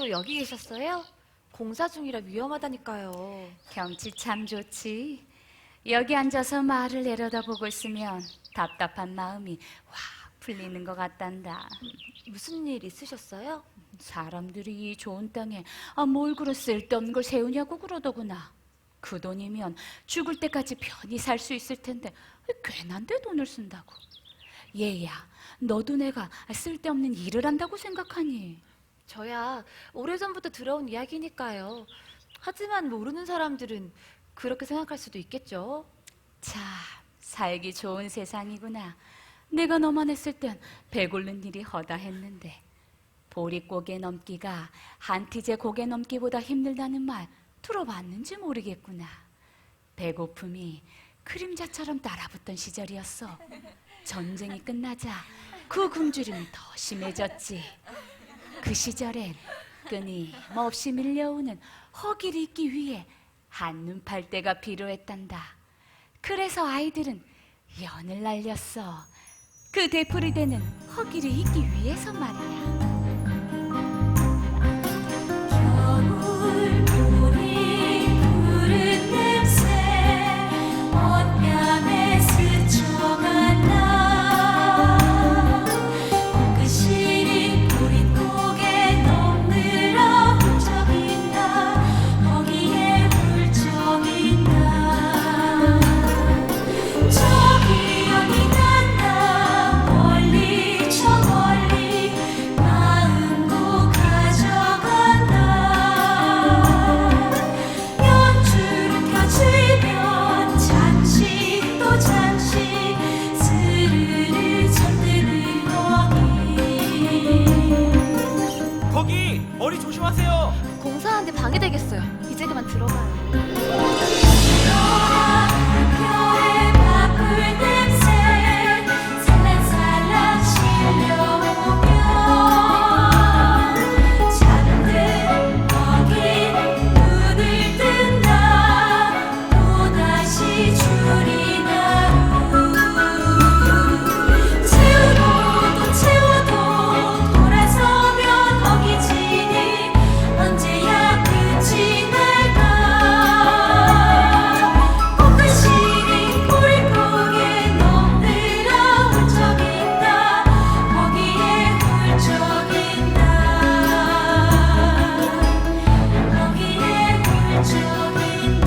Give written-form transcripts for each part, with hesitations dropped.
아직도 여기 계셨어요? 공사 중이라 위험하다니까요. 경치 참 좋지. 여기 앉아서 마을을 내려다보고 있으면 답답한 마음이 확 풀리는 것 같단다. 무슨 일 있으셨어요? 사람들이 이 좋은 땅에 뭘 그런 쓸데없는 걸 세우냐고 그러더구나. 그 돈이면 죽을 때까지 편히 살 수 있을 텐데 괜한데 돈을 쓴다고. 얘야, 너도 내가 쓸데없는 일을 한다고 생각하니? 저야 오래전부터 들어온 이야기니까요. 하지만 모르는 사람들은 그렇게 생각할 수도 있겠죠. 참, 살기 좋은 세상이구나. 내가 너만 했을 땐 배고른 일이 허다 했는데. 보릿고개 넘기가 한티제 고개 넘기보다 힘들다는 말 들어봤는지 모르겠구나. 배고픔이 그림자처럼 따라붙던 시절이었어. 전쟁이 끝나자 그 굶주림이 더 심해졌지. 그 시절엔 끊임없이 밀려오는 허기를 잊기 위해 한눈 팔 때가 필요했단다. 그래서 아이들은 연을 날렸어. 그 되풀이 되는 허기를 잊기 위해서 말이야. 겨울보리 푸른 냄새 옷뺨에 스쳐간다. 꽃끝이 보릿고개 넘느라 훌쩍인다. 거기에 훌쩍인다. 저기 연이 난다. 멀리 저 멀리 마음고 가져간다. 연주를 켜지면 잠시 또 잠시 스르르 잠드는 거기. 거기 머리 조심하세요. 공사하는데 방해되겠어요. 이제 그만 들어가요. 학교에 바쁠 냄새 살랑살랑 실려오면 잠든 거기 눈을 뜬다. 또다시 줄이나루 채워도 또 채워도 돌아서면 허기지니 언제야 끝이 날까. 꽃가시리 보릿고개 넘느라 훌쩍인다. 거기에 훌쩍인다. 거기에 훌쩍인다.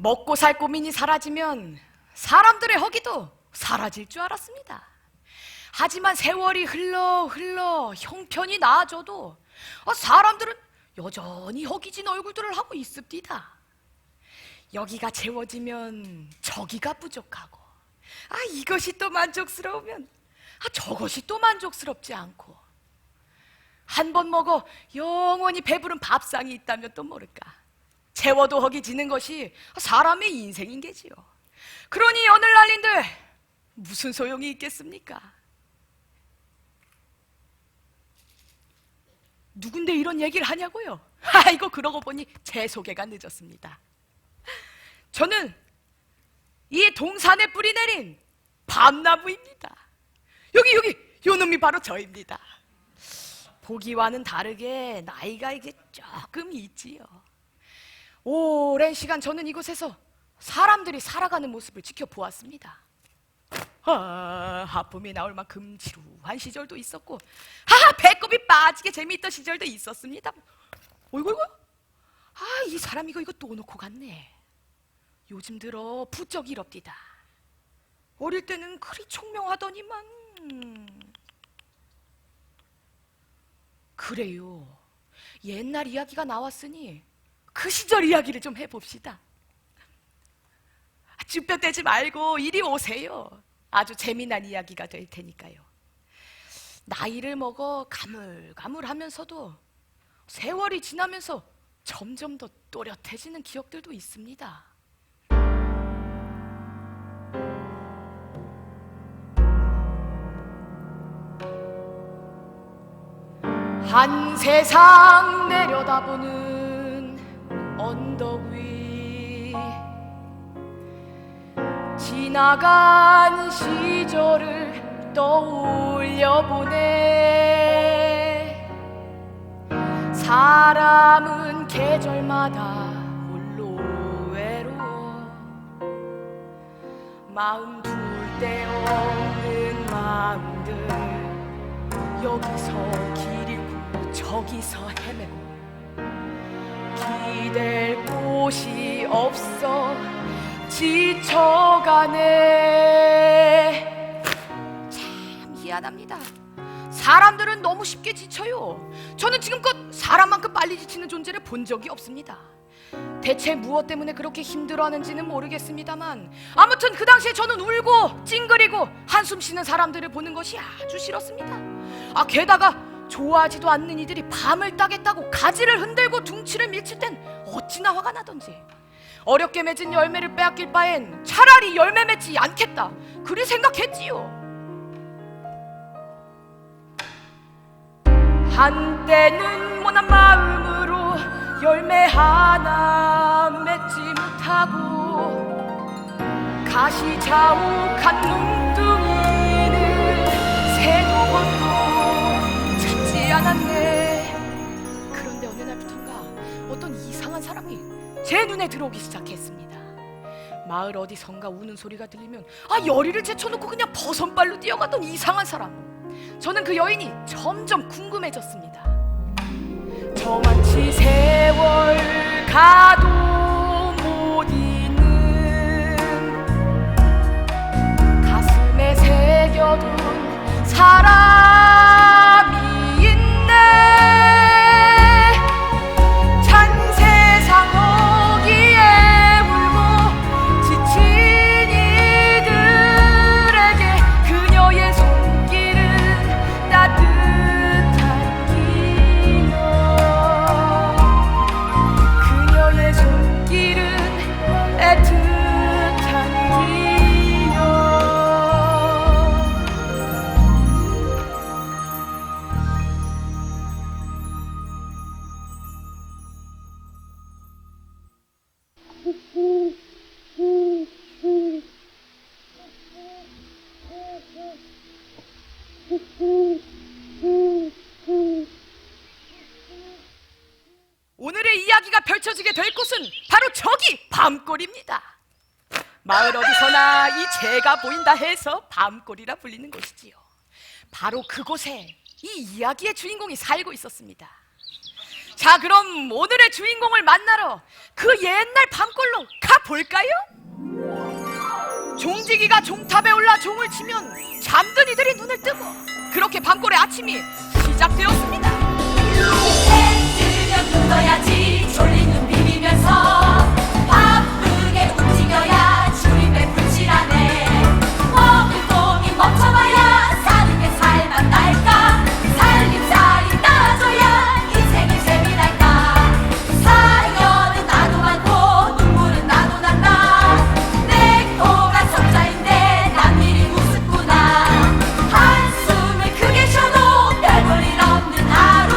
먹고 살 고민이 사라지면 사람들의 허기도 사라질 줄 알았습니다. 하지만 세월이 흘러 형편이 나아져도 사람들은 여전히 허기진 얼굴들을 하고 있습니다. 여기가 채워지면 저기가 부족하고, 이것이 또 만족스러우면 저것이 또 만족스럽지 않고, 한 번 먹어 영원히 배부른 밥상이 있다면 또 모를까. 채워도 허기지는 것이 사람의 인생인 게지요. 그러니 연을 날린들 무슨 소용이 있겠습니까? 누군데 이런 얘기를 하냐고요? 아이고, 그러고 보니 제 소개가 늦었습니다. 저는 이 동산에 뿌리 내린 밤나무입니다. 여기 요 놈이 바로 저입니다. 보기와는 다르게 나이가 이게 조금 있지요. 오랜 시간 저는 이곳에서 사람들이 살아가는 모습을 지켜보았습니다. 하품이 나올 만큼 지루한 시절도 있었고, 배꼽이 빠지게 재미있던 시절도 있었습니다. 어이구, 이 사람 이거 또 놓고 갔네. 요즘 들어 부쩍 이럽디다. 어릴 때는 그리 총명하더니만. 그래요. 옛날 이야기가 나왔으니 그 시절 이야기를 좀 해봅시다. 쭈뼛대지 말고 이리 오세요. 아주 재미난 이야기가 될 테니까요. 나이를 먹어 가물가물하면서도 세월이 지나면서 점점 더 또렷해지는 기억들도 있습니다. 한 세상 내려다보는 언덕 위 지나간 시절을 떠올려 보네. 사람은 계절마다 홀로 외로워 마음 둘 데 없는 마음들 여기서 길 잃고 저기서 헤매고 기댈 곳이 없어 지쳐가네. 참 희한합니다. 사람들은 너무 쉽게 지쳐요. 저는 지금껏 사람만큼 빨리 지치는 존재를 본 적이 없습니다. 대체 무엇 때문에 그렇게 힘들어하는지는 모르겠습니다만 아무튼 그 당시에 저는 울고 찡그리고 한숨 쉬는 사람들을 보는 것이 아주 싫었습니다. 게다가 좋아하지도 않는 이들이 밤을 따겠다고 가지를 흔들고 둥치를 밀칠 땐 어찌나 화가 나던지. 어렵게 맺은 열매를 빼앗길 바엔 차라리 열매 맺지 않겠다 그리 생각했지요. 한때는 모난 마음으로 열매 하나 맺지 못하고 가시자욱한 눈둥이는 새도 것도 찾지 않았네. 그런데 어느 날부턴가 어떤 이상한 사람이 제 눈에 들어오기 시작했습니다. 마을 어디선가 우는 소리가 들리면 열의를 제쳐놓고 그냥 버선발로 뛰어가던 이상한 사람. 저는 그 여인이 점점 궁금해졌습니다. 저만치 세월 가도 못 잊는 가슴에 새겨둔 사람이 있네. 찬 세상 거기에 울고 지친 이들에게 그녀의 손길은 따뜻한 기억. 그녀의 손길은 애틋한 기억. 오늘의 이야기가 펼쳐지게 될 곳은 바로 저기 밤골입니다. 마을 어디서나 이 재가 보인다 해서 밤골이라 불리는 곳이지요. 바로 그곳에 이 이야기의 주인공이 살고 있었습니다. 자, 그럼 오늘의 주인공을 만나러 그 옛날 밤골로 가볼까요? 종지기가 종탑에 올라 종을 치면 잠든 이들이 눈을 뜨고 그렇게 밤골의 아침이 시작되었습니다. 뜨면 눈 떠야지 졸린 눈 비비면서 바쁘게 움직여야 주림에 불칠하네. 꼬깃꼬깃 멈춰봐야 사는 게 살만 날까. 살림살이 따라줘야 인생이 재미날까. 사연은 나도 많고 눈물은 나도 난다. 내 코가 석자인데 남일이 우습구나. 한숨을 크게 쉬어도 별 볼 일 없는 하루.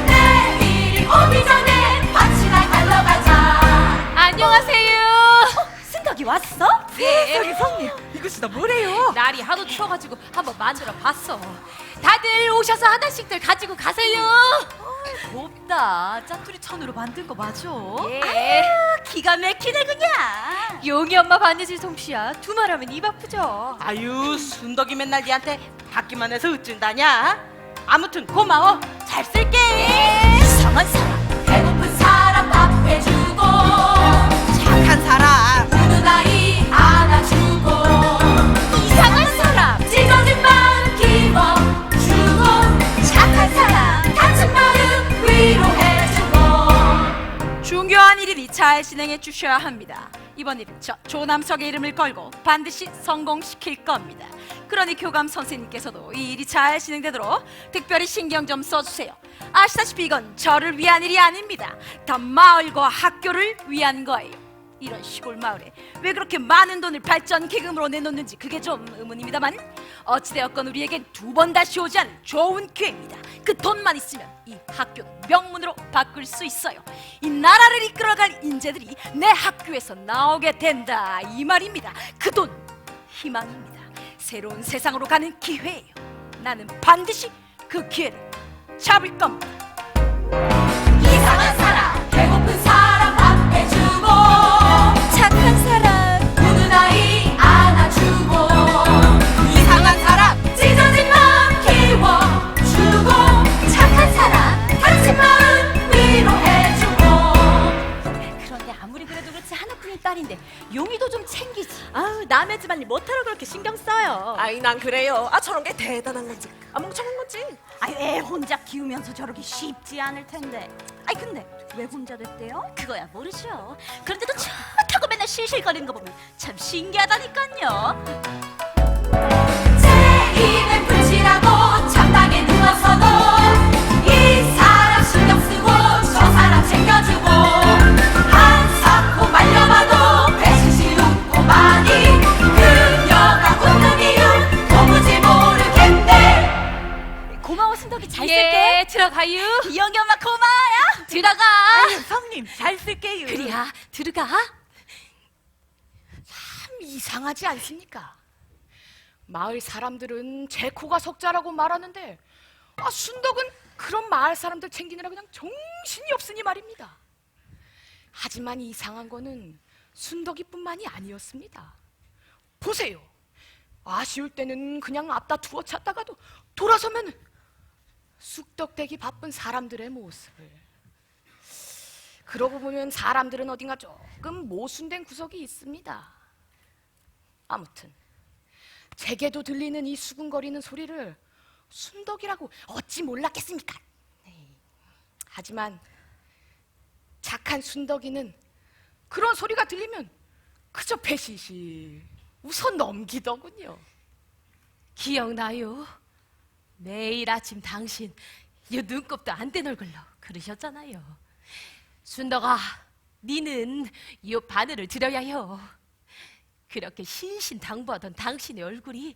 내일이 오기 전에 같이 날 달러가자. 안녕하세요. 승덕이 왔어? 네. 성님 이것이 다 뭐래요? 날이 하도 추워가지고 한번 만들어 봤어. 다들 오셔서 하나씩들 가지고 가세요. 곱다. 짜투리 천으로 만든 거 맞아? 예. 기가 막히네 그냥. 용이 엄마 바느질 솜씨야. 두말하면 입 아프죠. 아유, 순덕이 맨날 니한테 받기만 해서 어쩐다냐? 아무튼 고마워. 잘 쓸게. 이상한 사람. 배고픈 사람 밥 해주고 착한 사람. 우는 아이 안아주고 이상한 사람. 찢어진 마음 기워주고 착한 사람 다친 마음 위로해주고. 중요한 일이니 잘 진행해 주셔야 합니다. 이번 일은 저 조남석의 이름을 걸고 반드시 성공시킬 겁니다. 그러니 교감 선생님께서도 이 일이 잘 진행되도록 특별히 신경 좀 써주세요. 아시다시피 이건 저를 위한 일이 아닙니다. 다 마을과 학교를 위한 거예요. 이런 시골 마을에 왜 그렇게 많은 돈을 발전 기금으로 내놓는지 그게 좀 의문입니다만, 어찌되었건 우리에겐 두 번 다시 오지 않을 좋은 기회입니다. 그 돈만 있으면 이 학교는 명문으로 바꿀 수 있어요. 이 나라를 이끌어갈 인재들이 내 학교에서 나오게 된다, 이 말입니다. 그 돈 희망입니다. 새로운 세상으로 가는 기회예요. 나는 반드시 그 기회를 잡을 겁니다. 이상한 사람 배고픈 사람 밥 해주고 착한 사람, 우는 아이 안아주고 이상한 사람 찢어진 마음 키워주고 착한 사람 다친 마음 위로해주고. 그런데 아무리 그래도 그렇지 하나뿐인 딸인데 용의도 좀 챙기지. 아우 남의 집안일 못하러 그렇게 신경 써요. 아이 난 그래요. 아 저런 게 대단한 건지 멍청한 건지. 아이 애 혼자 키우면서 저러기 쉽지 않을 텐데. 아이 근데 왜 혼자 됐대요? 그거야 모르죠. 그런데도 좋다고 맨날 실실거리는 거 보면 참 신기하다니까요. 제 입에 불칠하고 잠당에 누워서도 이 사람 신경 쓰고 저 사람 챙겨주고 한사코 말려봐도 배신시 웃고 많이 그녀가 웃는 이유 도무지 모르겠네. 고마워 순덕이 잘 쓸게. 예, 들어가요. 이영이 엄마 고마워요. 들어가. 성님 잘 쓸게요. 그래야 들어가. 참 이상하지 않습니까? 마을 사람들은 제 코가 석자라고 말하는데 순덕은 그런 마을 사람들 챙기느라 그냥 정신이 없으니 말입니다. 하지만 이상한 거는 순덕이뿐만이 아니었습니다. 보세요. 아쉬울 때는 그냥 앞다 두어 찾다가도 돌아서면 쑥덕대기 바쁜 사람들의 모습을. 그러고 보면 사람들은 어딘가 조금 모순된 구석이 있습니다. 아무튼 제게도 들리는 이 수근거리는 소리를 순덕이라고 어찌 몰랐겠습니까? 하지만 착한 순덕이는 그런 소리가 들리면 그저 배시시 웃어 넘기더군요. 기억나요? 매일 아침 당신 이 눈곱도 안 뗀 얼굴로 그러셨잖아요. 순덕아, 니는 이 바늘을 들여야 해요. 그렇게 신신당부하던 당신의 얼굴이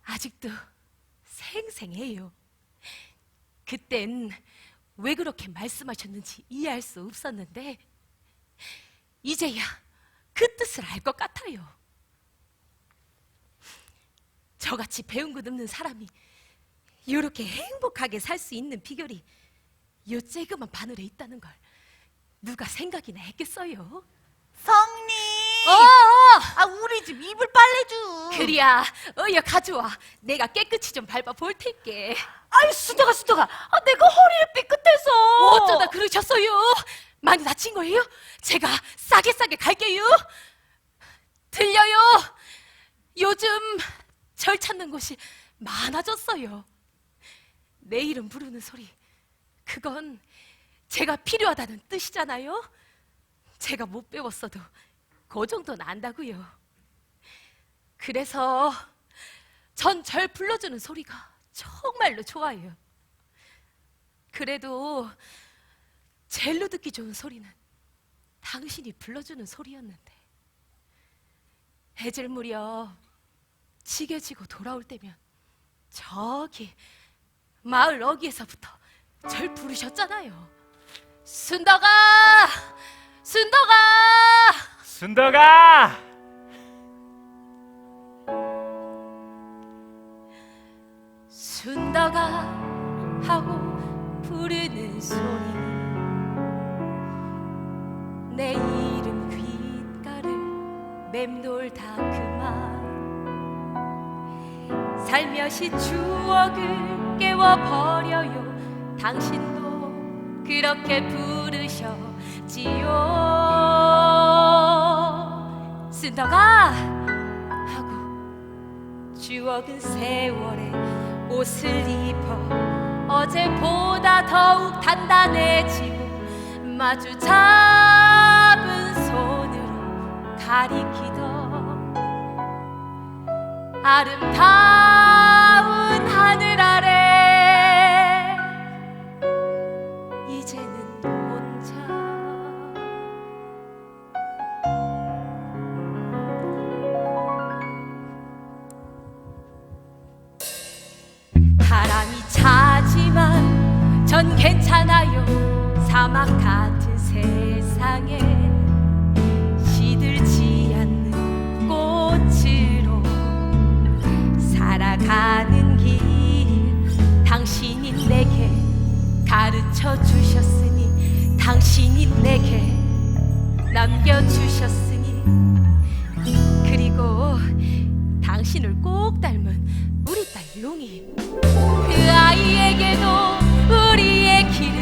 아직도 생생해요. 그땐 왜 그렇게 말씀하셨는지 이해할 수 없었는데 이제야 그 뜻을 알 것 같아요. 저같이 배운 것 없는 사람이 이렇게 행복하게 살 수 있는 비결이 요 쬐그만 바늘에 있다는 걸 누가 생각이나 했겠어요? 성님. 아 우리 집 이불 빨래 좀. 그리야, 어여 가져와. 내가 깨끗이 좀 밟아 볼 테게. 아이 수덕아 아, 내가 허리를 삐끗해서. 어쩌다 그러셨어요? 많이 다친 거예요? 제가 싸게 갈게요. 들려요? 요즘 절 찾는 곳이 많아졌어요. 내 이름 부르는 소리, 그건 제가 필요하다는 뜻이잖아요. 제가 못 배웠어도 그 정도는 안다고요. 그래서 전 절 불러주는 소리가 정말로 좋아요. 그래도 젤로 듣기 좋은 소리는 당신이 불러주는 소리였는데 해질 무렵 지게 지고 돌아올 때면 저기 마을 어귀에서부터 절 부르셨잖아요. 순덕아! 순덕아! 순덕아! 순덕아 하고 부르는 소리, 내 이름 귓가를 맴돌다 그만 살며시 추억을 깨워버려요. 당신도 그렇게 부르셨지요. 순덕아 하고 추억은 세월에 옷을 입어 어제보다 더욱 단단해지고 마주 잡은 손으로 가리키던 아름다운 하늘 아래 이제는 혼자 그리고 당신을 꼭 닮은 우리 딸 용이. 그 아이에게도 우리의 길은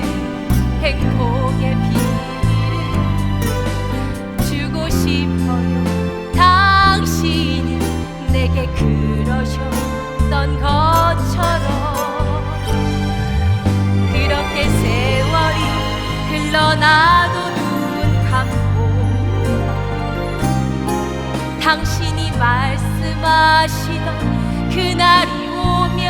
행복의 비밀을 주고 싶어요. 당신이 내게 그러셨던 것처럼 그렇게 세월이 흘러나도 눈 감고 당신이 말씀하시던 그날이 오면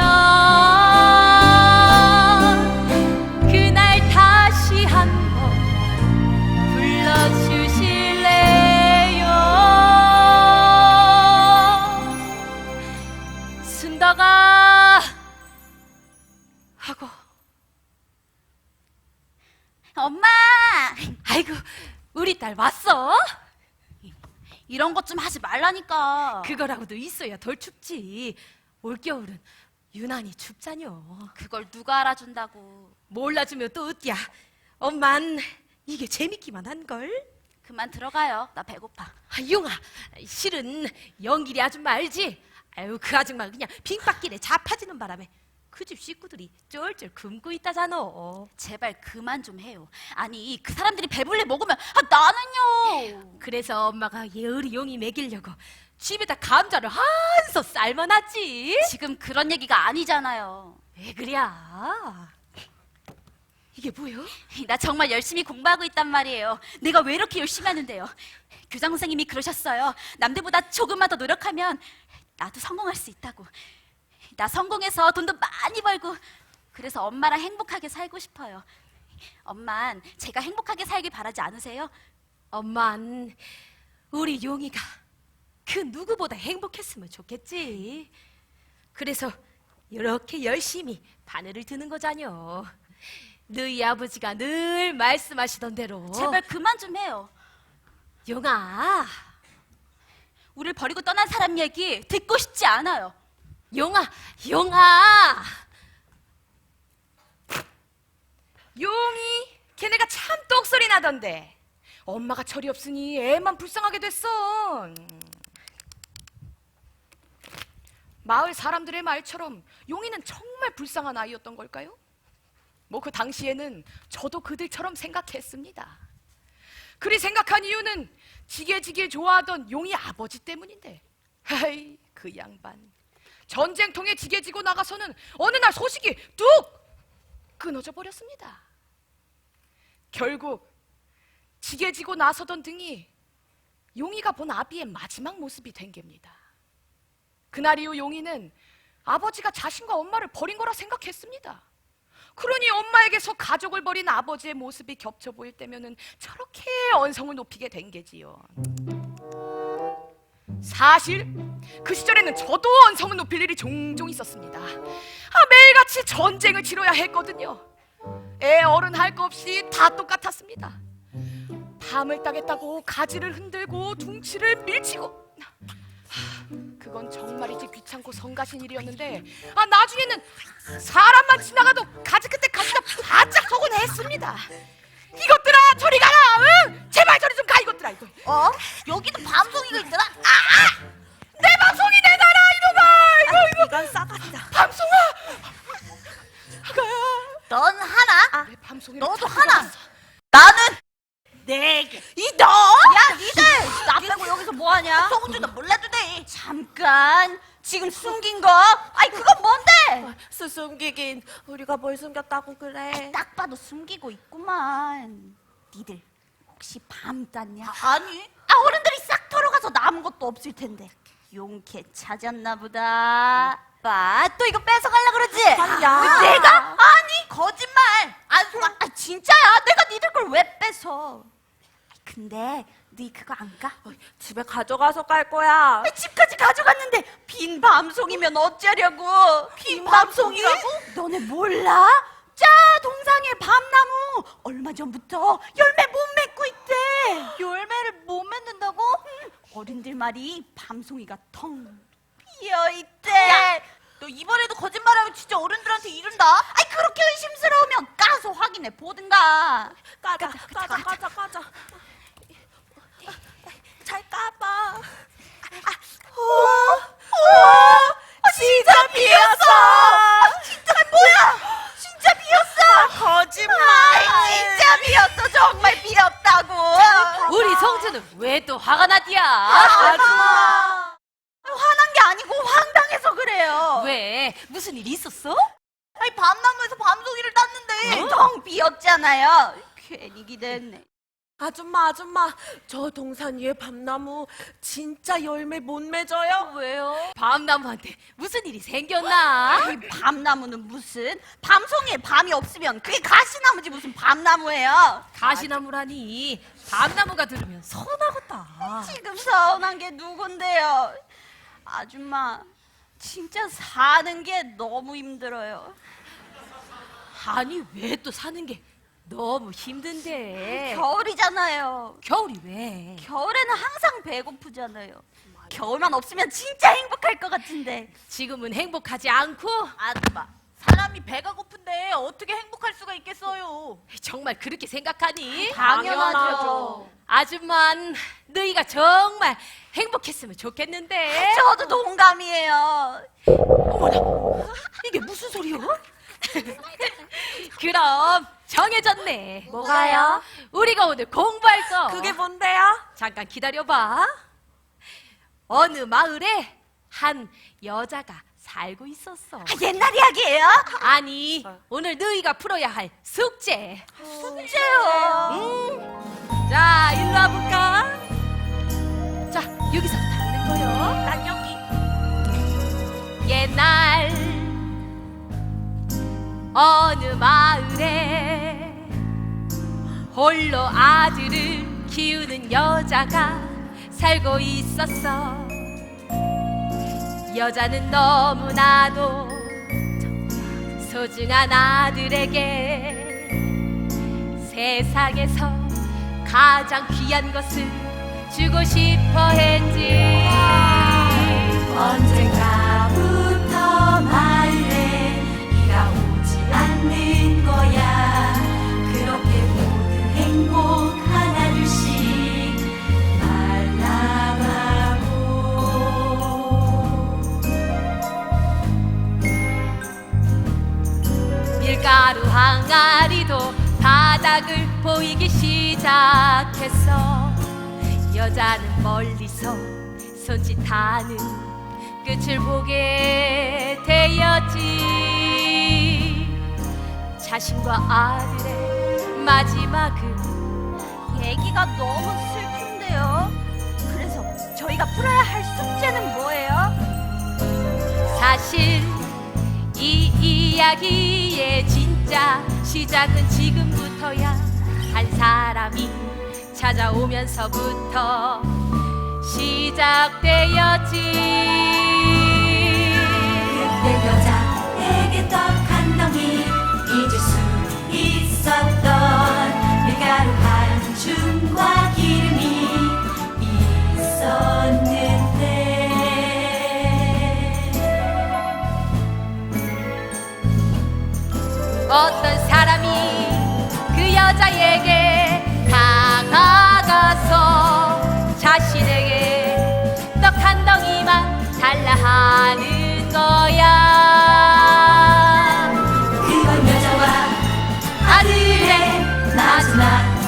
그날 다시 한번 불러주실래요? 순덕아 하고. 엄마! 아이고, 우리 딸 왔어? 이런 것 좀 하지 말라니까. 그거라고도 있어야 덜 춥지. 올겨울은 유난히 춥자뇨. 그걸 누가 알아준다고. 몰라주면 또 어때야. 엄만 이게 재밌기만 한걸. 그만 들어가요. 나 배고파. 용아, 실은 영길이 아줌마 알지? 아유, 그 아줌마 그냥 빙박길에 자빠지는 바람에 그 집 식구들이 쫄쫄 굶고 있다잖아. 제발 그만 좀 해요. 아니 그 사람들이 배불리 먹으면 나는요. 그래서 엄마가 우리 용이 먹이려고 집에다 감자를 한솥 삶아놨지. 지금 그런 얘기가 아니잖아요. 왜 그래? 이게 뭐요? 나 정말 열심히 공부하고 있단 말이에요. 내가 왜 이렇게 열심히 하는데요? 교장 선생님이 그러셨어요. 남들보다 조금만 더 노력하면 나도 성공할 수 있다고. 나 성공해서 돈도 많이 벌고 그래서 엄마랑 행복하게 살고 싶어요. 엄만 제가 행복하게 살길 바라지 않으세요? 엄만 우리 용이가 그 누구보다 행복했으면 좋겠지. 그래서 이렇게 열심히 바늘을 드는 거잖여. 너희 아버지가 늘 말씀하시던 대로. 제발 그만 좀 해요. 용아, 우릴 버리고 떠난 사람 얘기 듣고 싶지 않아요. 용아. 용이 걔네가 참 똑소리 나던데 엄마가 철이 없으니 애만 불쌍하게 됐어. 마을 사람들의 말처럼 용이는 정말 불쌍한 아이였던 걸까요? 뭐 그 당시에는 저도 그들처럼 생각했습니다. 그리 생각한 이유는 지게지게 좋아하던 용이 아버지 때문인데, 아이 그 양반 전쟁통에 지게지고 나가서는 어느 날 소식이 뚝 끊어져 버렸습니다. 결국 지게지고 나서던 등이 용이가 본 아비의 마지막 모습이 된 겁니다. 그날 이후 용이는 아버지가 자신과 엄마를 버린 거라 생각했습니다. 그러니 엄마에게서 가족을 버린 아버지의 모습이 겹쳐 보일 때면은 저렇게 언성을 높이게 된 게지요. 사실 그 시절에는 저도 언성을 높일 일이 종종 있었습니다. 매일같이 전쟁을 치러야 했거든요. 애 어른 할 거 없이 다 똑같았습니다. 밤을 따겠다고 가지를 흔들고 둥치를 밀치고, 그건 정말이지 귀찮고 성가신 일이었는데 나중에는 사람만 지나가도 가지 끝에 가지가 바짝 서곤 했습니다. 이것들아 저리 가라. 응? 제발 저리 좀 가 이것들아. 이거 여기도 밤송이가 있더라. 내 방송이 내놔라 이놈아. 이거 이건 싸가지다. 방송아. 넌 하나? 내 방송이 너도 하나. 나는 네 개. 너? 야, 니들 나 빼고 여기서 뭐 하냐? 소금주도 몰라도 돼. 잠깐. 지금 숨긴 거? 아이 그건 뭔데? 숨기긴 우리가 뭘 숨겼다고 그래. 딱 봐도 숨기고 있구만. 니들 혹시 밤 땄냐? 아니. 어른들이 싹 털어가서 남은 것도 없을 텐데. 용케 찾았나 보다. 봐, 또 이거 뺏어가려 그러지? 아니야. 내가? 아니, 거짓말. 진짜야. 내가 니들 걸 왜 뺏어? 근데 니 그거 안 까? 집에 가져가서 깔 거야. 집까지 가져갔는데 빈 밤송이면 어쩌려고? 빈 밤송이라고? 너네 몰라? 자, 동상의 밤나무 얼마 전부터 열매 못 맺고 있대. 열매를 못 맺는다고? 어른들 말이 밤송이가 텅 비어 있대. 야, 너 이번에도 거짓말하면 진짜 어른들한테 이른다. 아이 그렇게 의심스러우면 까서 확인해 보든가. 까자. 잘 까봐. 아줌마. 화난 게 아니고 황당해서 그래요. 왜? 무슨 일 있었어? 아니 밤나무에서 밤송이를 땄는데 텅 비었잖아요. 괜히 기대했네. 아줌마, 저 동산 위에 밤나무 진짜 열매 못 맺어요? 왜요? 밤나무한테 무슨 일이 생겼나? 아이, 밤나무는 무슨 밤송이에 밤이 없으면 그게 가시나무지 무슨 밤나무예요. 가시나무라니 밤나무가 들으면 서운하겠다. 지금 서운한 게 누군데요? 아줌마 진짜 사는 게 너무 힘들어요. 아니 왜 또 사는 게 너무 힘든데? 겨울이잖아요. 겨울이 왜? 겨울에는 항상 배고프잖아요. 겨울만 없으면 진짜 행복할 것 같은데. 지금은 행복하지 않고? 아줌마 사람이 배가 고픈데 어떻게 행복할 수가 있겠어요? 정말 그렇게 생각하니? 당연하죠. 아줌만 너희가 정말 행복했으면 좋겠는데. 저도 동감이에요. 이게 무슨 소리요? 그럼 정해졌네. 뭐가요? 우리가 오늘 공부할 거. 그게 뭔데요? 잠깐 기다려봐. 어느 마을에 한 여자가 살고 있었어. 옛날 이야기예요? 아니, 오늘 너희가 풀어야 할 숙제. 숙제요. 자, 일로 와볼까? 자, 여기서부터 하는 거요. 난 여기. 옛날 어느 마을에 홀로 아들을 키우는 여자가 살고 있었어. 여자는 너무나도 소중한 아들에게 세상에서 가장 귀한 것을 주고 싶어 했지. 언젠가부터 마을에 비가 오지 않는 거야. 그렇게 모든 행복 하나둘씩 말라가고 밀가루 항아리도 바닥을 보이기 시작했어. 여자는 멀리서 손짓하는 끝을 보게 되었지. 자신과 아들의 마지막은 얘기가 너무 슬픈데요. 그래서 저희가 풀어야 할 숙제는 뭐예요? 사실 이 이야기의 진짜 시작은 지금부터야. 한 사람이 찾아오면서부터 시작되었지. 그때 여자에게 떡 한 덩이 잊을 수 있었던 밀가루 한 줌과 기름이 있었는데 어떤 사람이 그 여자에게 다가가서 자신에게 떡 한 덩이만 달라 하는 거야. 그건 여자와 아들의 마지막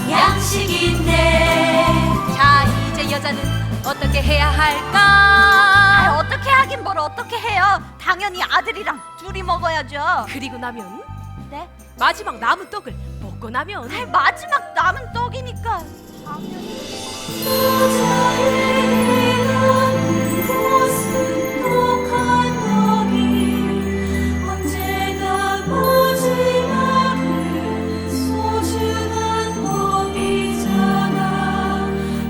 양식인데 자, 이제 여자는 어떻게 해야 할까? 어떻게 하긴 뭘 어떻게 해요? 당연히 아들이랑 둘이 먹어야죠. 그리고 나면 네? 마지막 남은 떡을 먹고 나면 마지막 남은 떡이니까. 곳은 독한 떡이 언제나 마지막은 소중한 법이잖아.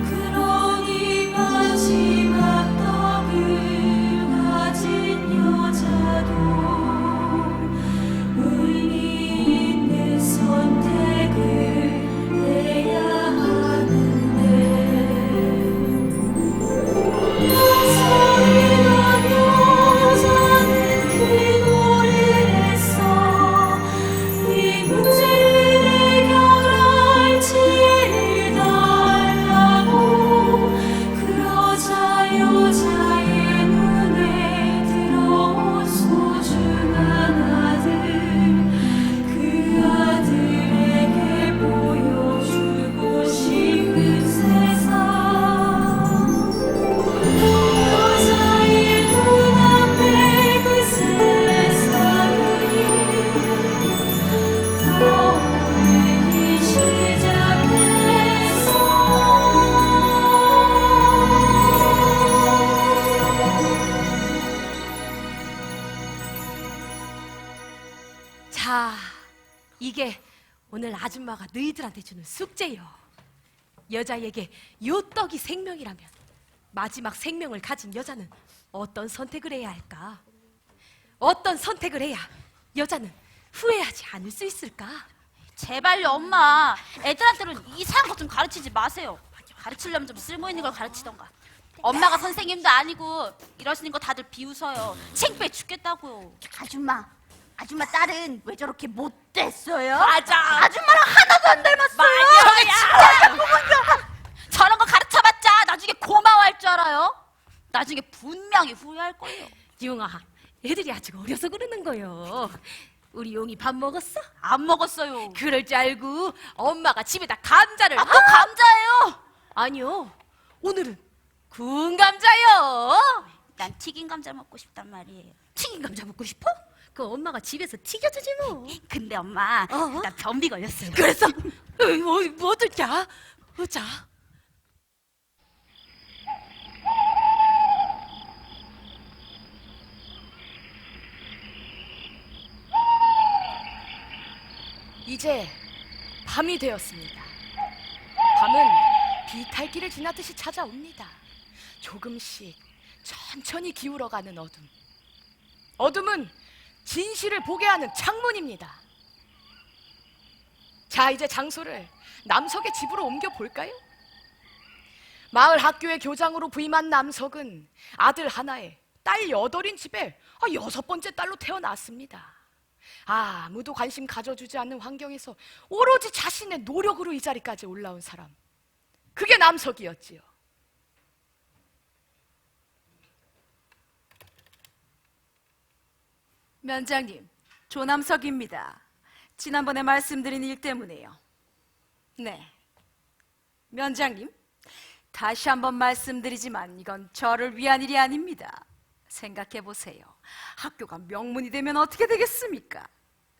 그러니 마지막 떡을 가진 여자도 의미 있는 선택을 해야 하는데 소리난 여자는 기도를 했어. 이 문제를 해결할 지혜를 달라고. 그러자 여자의 눈에 들어온 소중한 아들, 그 아들에게 보여주고 싶은 세상. 오늘 아줌마가 너희들한테 주는 숙제요. 여자에게 요 떡이 생명이라면 마지막 생명을 가진 여자는 어떤 선택을 해야 할까? 어떤 선택을 해야 여자는 후회하지 않을 수 있을까? 제발요, 엄마. 애들한테는 이상한 것 좀 가르치지 마세요. 가르치려면 좀 쓸모 있는 걸 가르치던가. 엄마가 선생님도 아니고 이러시는 거 다들 비웃어요. 창피해 죽겠다고요. 아줌마 딸은 왜 저렇게 못됐어요? 맞아. 아줌마랑 하나도 안 닮았어요. 저런 거 가르쳐봤자 나중에 고마워할 줄 알아요? 나중에 분명히 후회할 거예요. 용아, 애들이 아직 어려서 그러는 거요. 우리 용이 밥 먹었어? 안 먹었어요. 그럴 줄 알고 엄마가 집에다 감자를 또 감자예요. 아니요, 오늘은 구운 감자요. 난 튀긴 감자 먹고 싶단 말이에요. 튀긴 감자 먹고 싶어? 그 엄마가 집에서 튀겨주지 뭐. 근데 엄마, 나 변비 걸렸어요. 그래서 뭐 듣자? 보자. 이제 밤이 되었습니다. 밤은 비탈길을 지나듯이 찾아옵니다. 조금씩 천천히 기울어가는 어둠. 어둠은 진실을 보게 하는 창문입니다. 자, 이제 장소를 남석의 집으로 옮겨 볼까요? 마을 학교의 교장으로 부임한 남석은 아들 하나에 딸 8인 집에 6번째 딸로 태어났습니다. 아무도 관심 가져주지 않는 환경에서 오로지 자신의 노력으로 이 자리까지 올라온 사람, 그게 남석이었지요. 면장님, 조남석입니다. 지난번에 말씀드린 일 때문에요. 네, 면장님, 다시 한번 말씀드리지만 이건 저를 위한 일이 아닙니다. 생각해 보세요. 학교가 명문이 되면 어떻게 되겠습니까?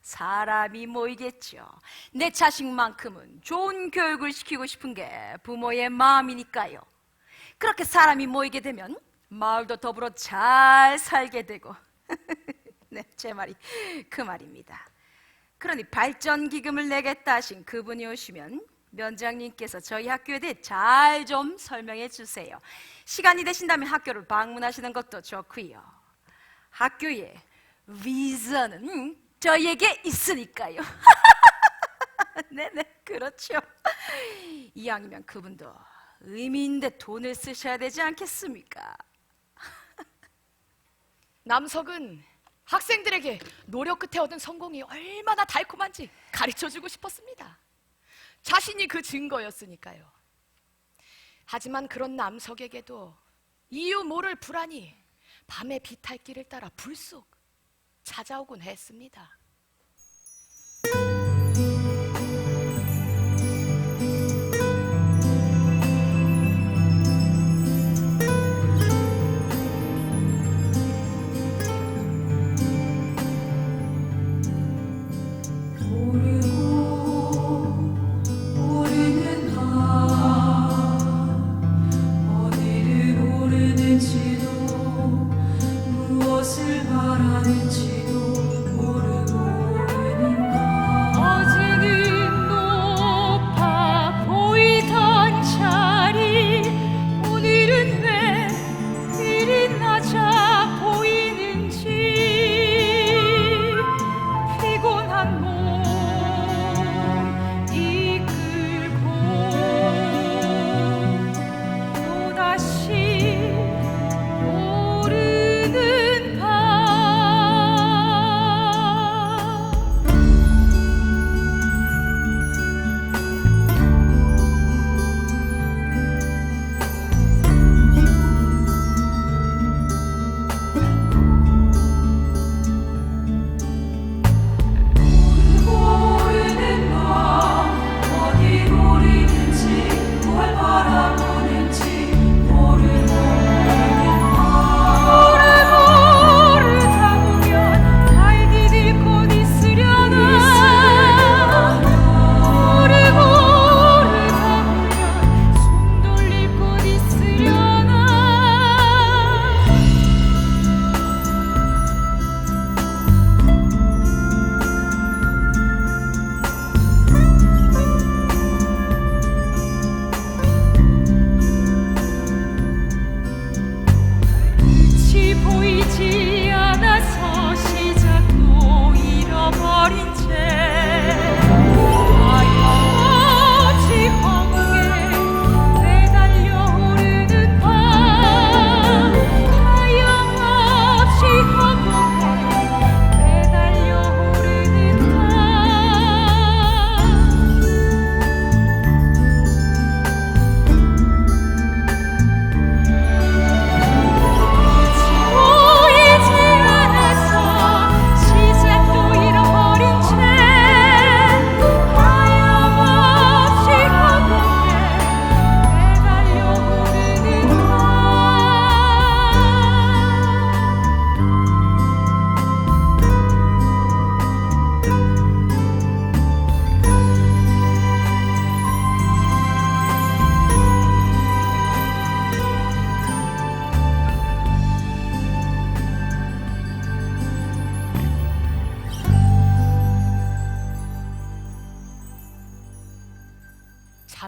사람이 모이겠죠. 내 자식만큼은 좋은 교육을 시키고 싶은 게 부모의 마음이니까요. 그렇게 사람이 모이게 되면 마을도 더불어 잘 살게 되고 네, 제 말이 그 말입니다. 그러니 발전기금을 내겠다 하신 그분이 오시면 면장님께서 저희 학교에 대해 잘 좀 설명해 주세요. 시간이 되신다면 학교를 방문하시는 것도 좋고요. 학교의 위선은 저희에게 있으니까요. 네네, 그렇죠. 이왕이면 그분도 의미 있는데 돈을 쓰셔야 되지 않겠습니까? 남석은 학생들에게 노력 끝에 얻은 성공이 얼마나 달콤한지 가르쳐주고 싶었습니다. 자신이 그 증거였으니까요. 하지만 그런 남석에게도 이유 모를 불안이 밤의 비탈길을 따라 불쑥 찾아오곤 했습니다. 무엇을 바라는지도 모르고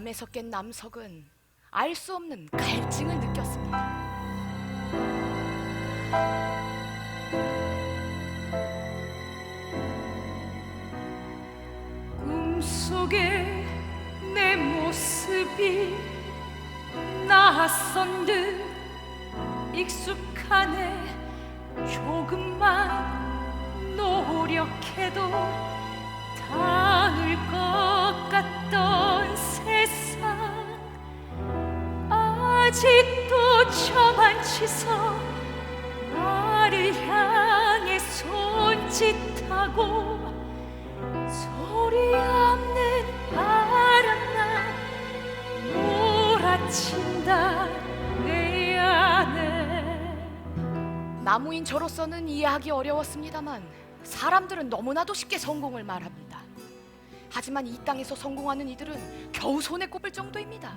잠에서 깬 남석은 알 수 없는 갈증을 느꼈습니다. 꿈속에 내 모습이 낯선 듯 익숙하네. 조금만 노력해도 닿을 것 같던 세상, 아직도 저만치서 나를 향해 손짓하고 소리 없는 바람만 몰아친다 내 안에. 나무인 저로서는 이해하기 어려웠습니다만 사람들은 너무나도 쉽게 성공을 말합니다. 하지만 이 땅에서 성공하는 이들은 겨우 손에 꼽을 정도입니다.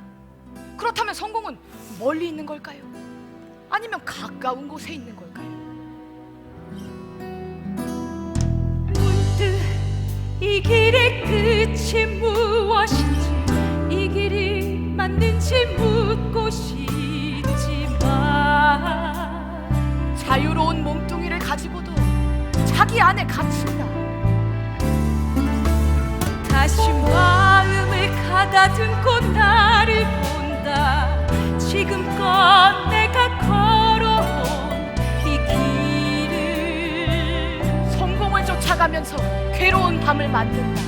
그렇다면 성공은 멀리 있는 걸까요? 아니면 가까운 곳에 있는 걸까요? 문득 이 길의 끝이 무엇인지, 이 길이 맞는지 묻고 싶지만 자유로운 몸뚱이를 가지고도 자기 안에 갇힌다. 다시 마음을 가다듬고 나를 본다. 지금껏 내가 걸어온 이 길을 성공을 쫓아가면서 괴로운 밤을 맞는다.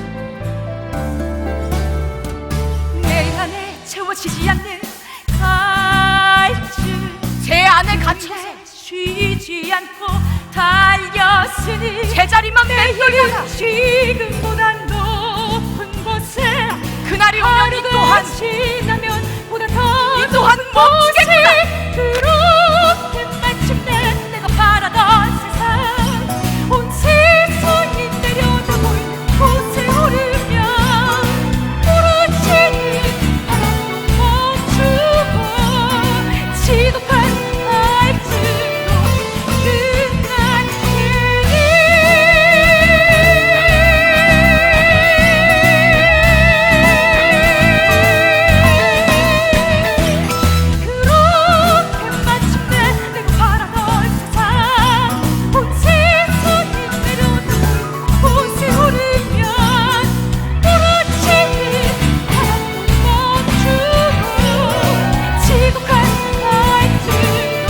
내 안에 채워지지 않는 갈증, 제 안에 갇혀서 쉬지 않고 달렸으니 제자리만 맴돌다가 지금보다 높은 곳에 그날이 오면 이 또한 지나면 보다 이 더 또한 멈추겠구나. 그렇게 마침내 내가 바라던 세상, 온 세상이 내려다볼 곳에 오르면 부러지는 바람도 멈추고 지독한 갈증도 끝난 그렇게 마침내 내가 바라던 세상, 온 세상이 내려다볼 곳에 오르면 부러지는 바람도 멈추고 지독한 갈증도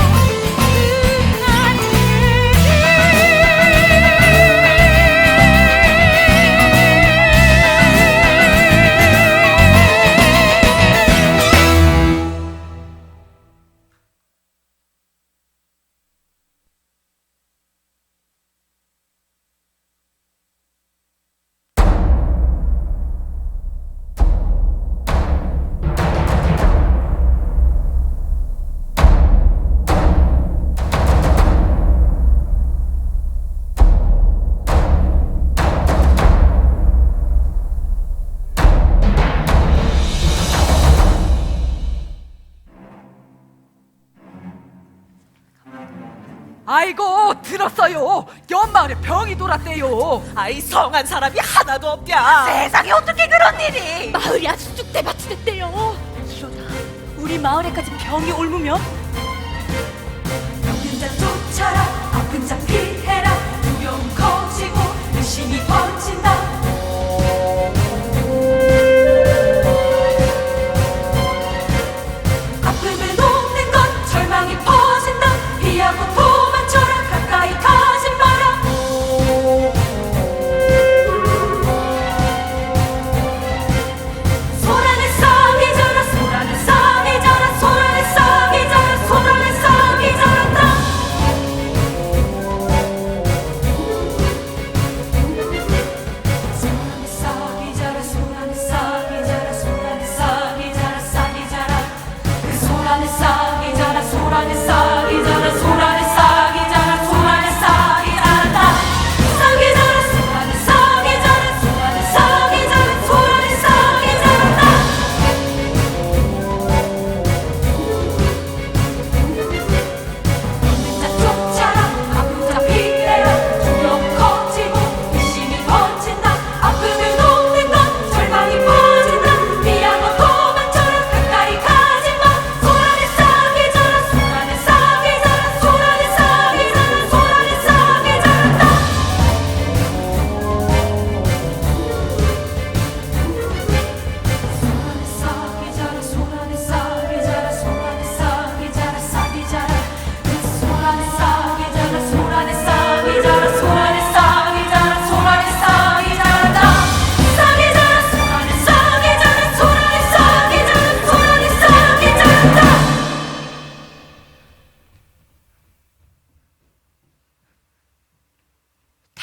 아이고 들었어요. 연마을에 병이 돌았대요. 아이 성한 사람이 하나도 없냐. 세상에 어떻게 그런 일이. 마을이 아주 쑥대밭이 됐대요. 이러다 우리 마을에까지 병이 옮으면 병든 자 쫓아라, 아픈 자 피해라. 두려움 커지고 의심이 번진다. 아픔을 돕는 것, 절망이 퍼진다. 피하고 도망쳐라, 가까이 가지 마라. 소란의 싹이 자라, 소란의 싹이 자라, 소란의 싹이 자라.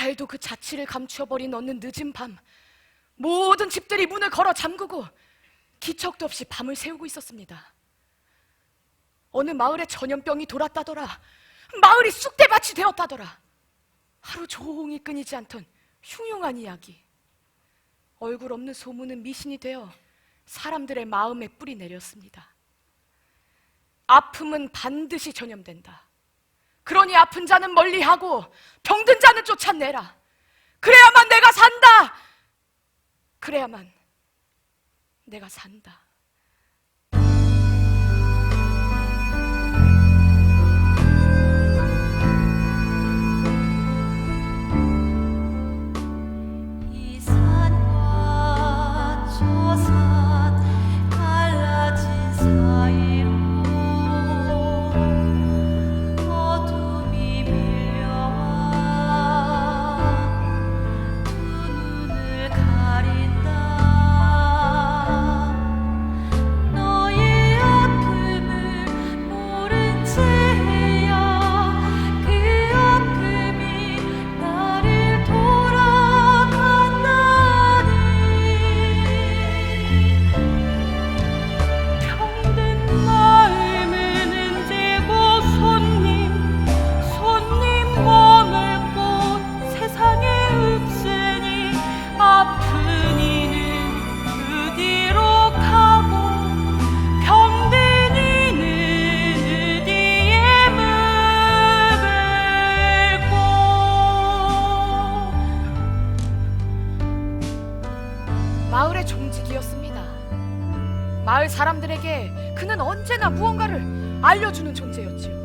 달도 그 자취를 감추어버린 어느 늦은 밤, 모든 집들이 문을 걸어 잠그고 기척도 없이 밤을 새우고 있었습니다. 어느 마을에 전염병이 돌았다더라. 마을이 쑥대밭이 되었다더라. 하루 종일 끊이지 않던 흉흉한 이야기. 얼굴 없는 소문은 미신이 되어 사람들의 마음에 뿌리 내렸습니다. 아픔은 반드시 전염된다. 그러니 아픈 자는 멀리하고 병든 자는 쫓아내라. 그래야만 내가 산다. 그래야만 내가 산다. 이 산과 저 산 갈라진 사이로 어둠이 밀려와 두 눈을 가린다. 너의 아픔을 모른 채야 그 아픔이 나를 돌아간다니. 병든 마음을 흔들고 손님 머물고 세상에 없으니 아픈 이는 그 뒤로 가고 병든 이는 어디에 묵을고. 마을의 종직이었습니다. 마을 사람들에게 그는 언제나 무언가를 알려주는 존재였지요.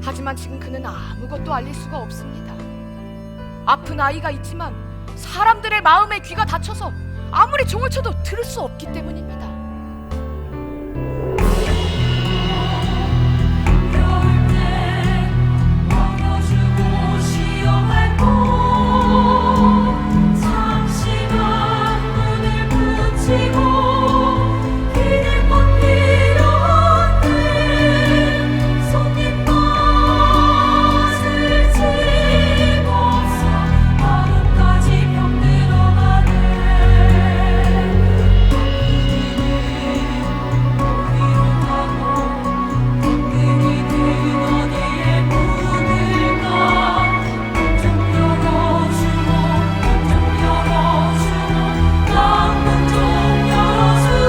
하지만 지금 그는 아무것도 알릴 수가 없습니다. 아픈 아이가 있지만 사람들의 마음에 귀가 닫혀서 아무리 종을 쳐도 들을 수 없기 때문입니다. 겨울 때 먹여주고 쉬어갈 곳 잠시만 눈을 붙이고 기댈 곳 필요한데 손님 맛을 집어서 마음까지 병들어가네. 어디로 가고 끈끈이는 어디에 묻을까. 문 좀 열어주오, 문 좀 열어주오, 문 좀 열어주오.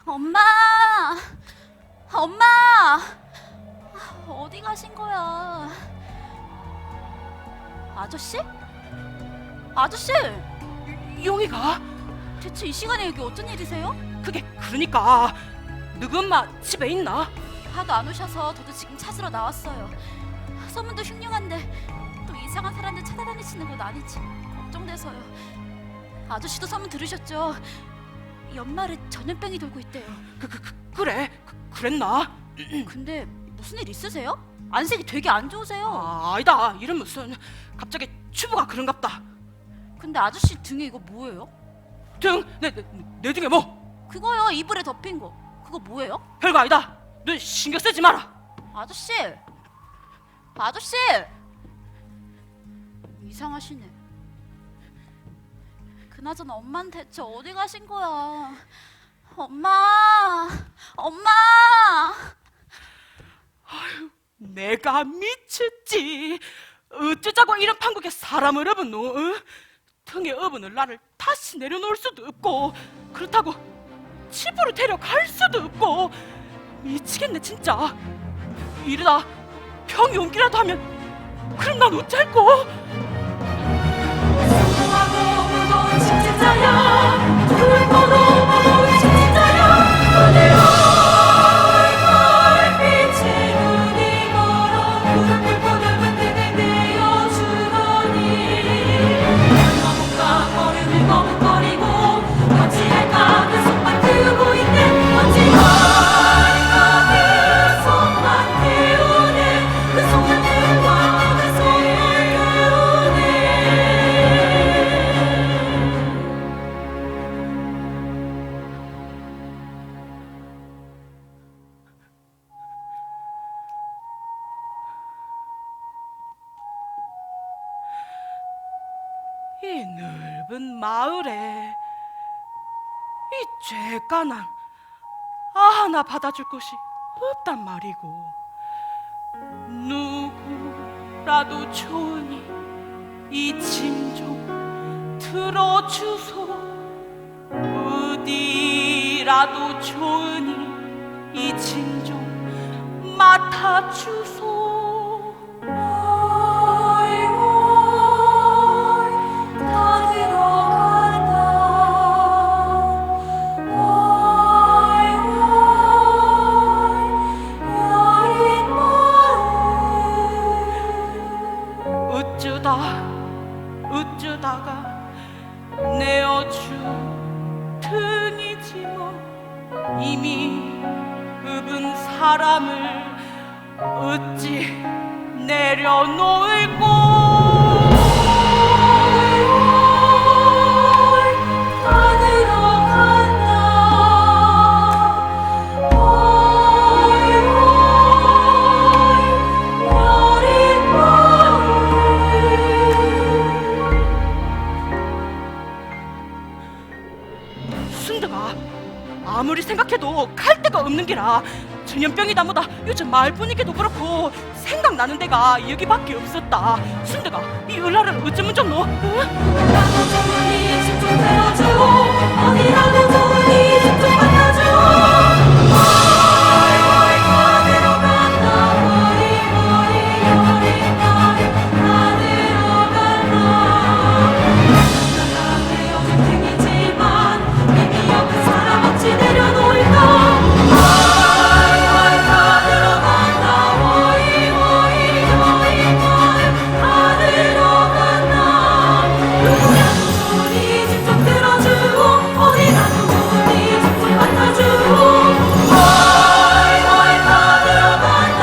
엄마! 엄마! 어디 가신 거야? 아저씨? 아저씨! 용이가? 대체 이 시간에 여기 어쩐 일이세요? 그게 그러니까 너희 엄마 집에 있나? 하도 안 오셔서 저도 지금 찾으러 나왔어요. 소문도 흉흉한데 또 이상한 사람들 찾아다니시는 건 아니지 걱정돼서요. 아저씨도 소문 들으셨죠? 연말에 전염병이 돌고 있대요. 그래? 그랬나? 근데 무슨 일 있으세요? 안색이 되게 안 좋으세요. 아니다. 이런 무슨 갑자기 추부가 그런갑다. 근데 아저씨 등에 이거 뭐예요? 내 등에 뭐? 그거요, 이불에 덮인 거. 그거 뭐예요? 별거 아니다. 너 신경 쓰지 마라. 아저씨! 아저씨! 이상하시네. 그나저나 엄마는 대체 어디 가신 거야? 엄마! 엄마! 내가 미쳤지. 어쩌자고 이런 판국에 사람을 업었노? 등에 업은 나를 다시 내려놓을 수도 없고 그렇다고 집으로 데려갈 수도 없고 미치겠네 진짜. 이러다 병이 옮기라도 하면 그럼 난 어쩔꼬? 수고하고 무거운 집진자야 굵고도 무거운 집진자야 어디로 빛의 눈이 멀어 무릎 꿇고 넓은 등을 내어주더니 얼마못가 머리를 머뭇거리고 어찌할까 그 손만 들고 있네 어찌할까 그 손만 태우네 그 손만 태우네 그 손만 이 넓은 마을에 이 죄가난 하나 받아줄 곳이 없단 말이고 누구라도 좋으니 이 짐 좀 들어주소 어디라도 좋으니 이 짐 좀 맡아주소 다 들어간다 여린 어쩌다가 내어준 등이지 뭐 이미 읍은 사람을 어찌 내려놓을꼬 다 들어간다 여린 순덕아 아무리 생각해도 갈 데가 없는 게라 전염병이다 뭐다 요즘 마을 분위기도 그렇고 생각나는 데가 여기밖에 없었다. 순덕아 이 을라를 어쩌면 좋노? 어디라도 좋으니 집좀 들어주고 어디라도 좋으니 집좀 맡아주고 다 들어간다 머리 여린 다 들어간다 내 요즘 등이지만 이미 없는 사람 어찌 내려놓을까 다 들어간다 다 들어간다 누구라도 좋으니 집좀 들어주고 어디라도 좋으니 집좀 맡아주고 다 들어간다 여린 다 들어간다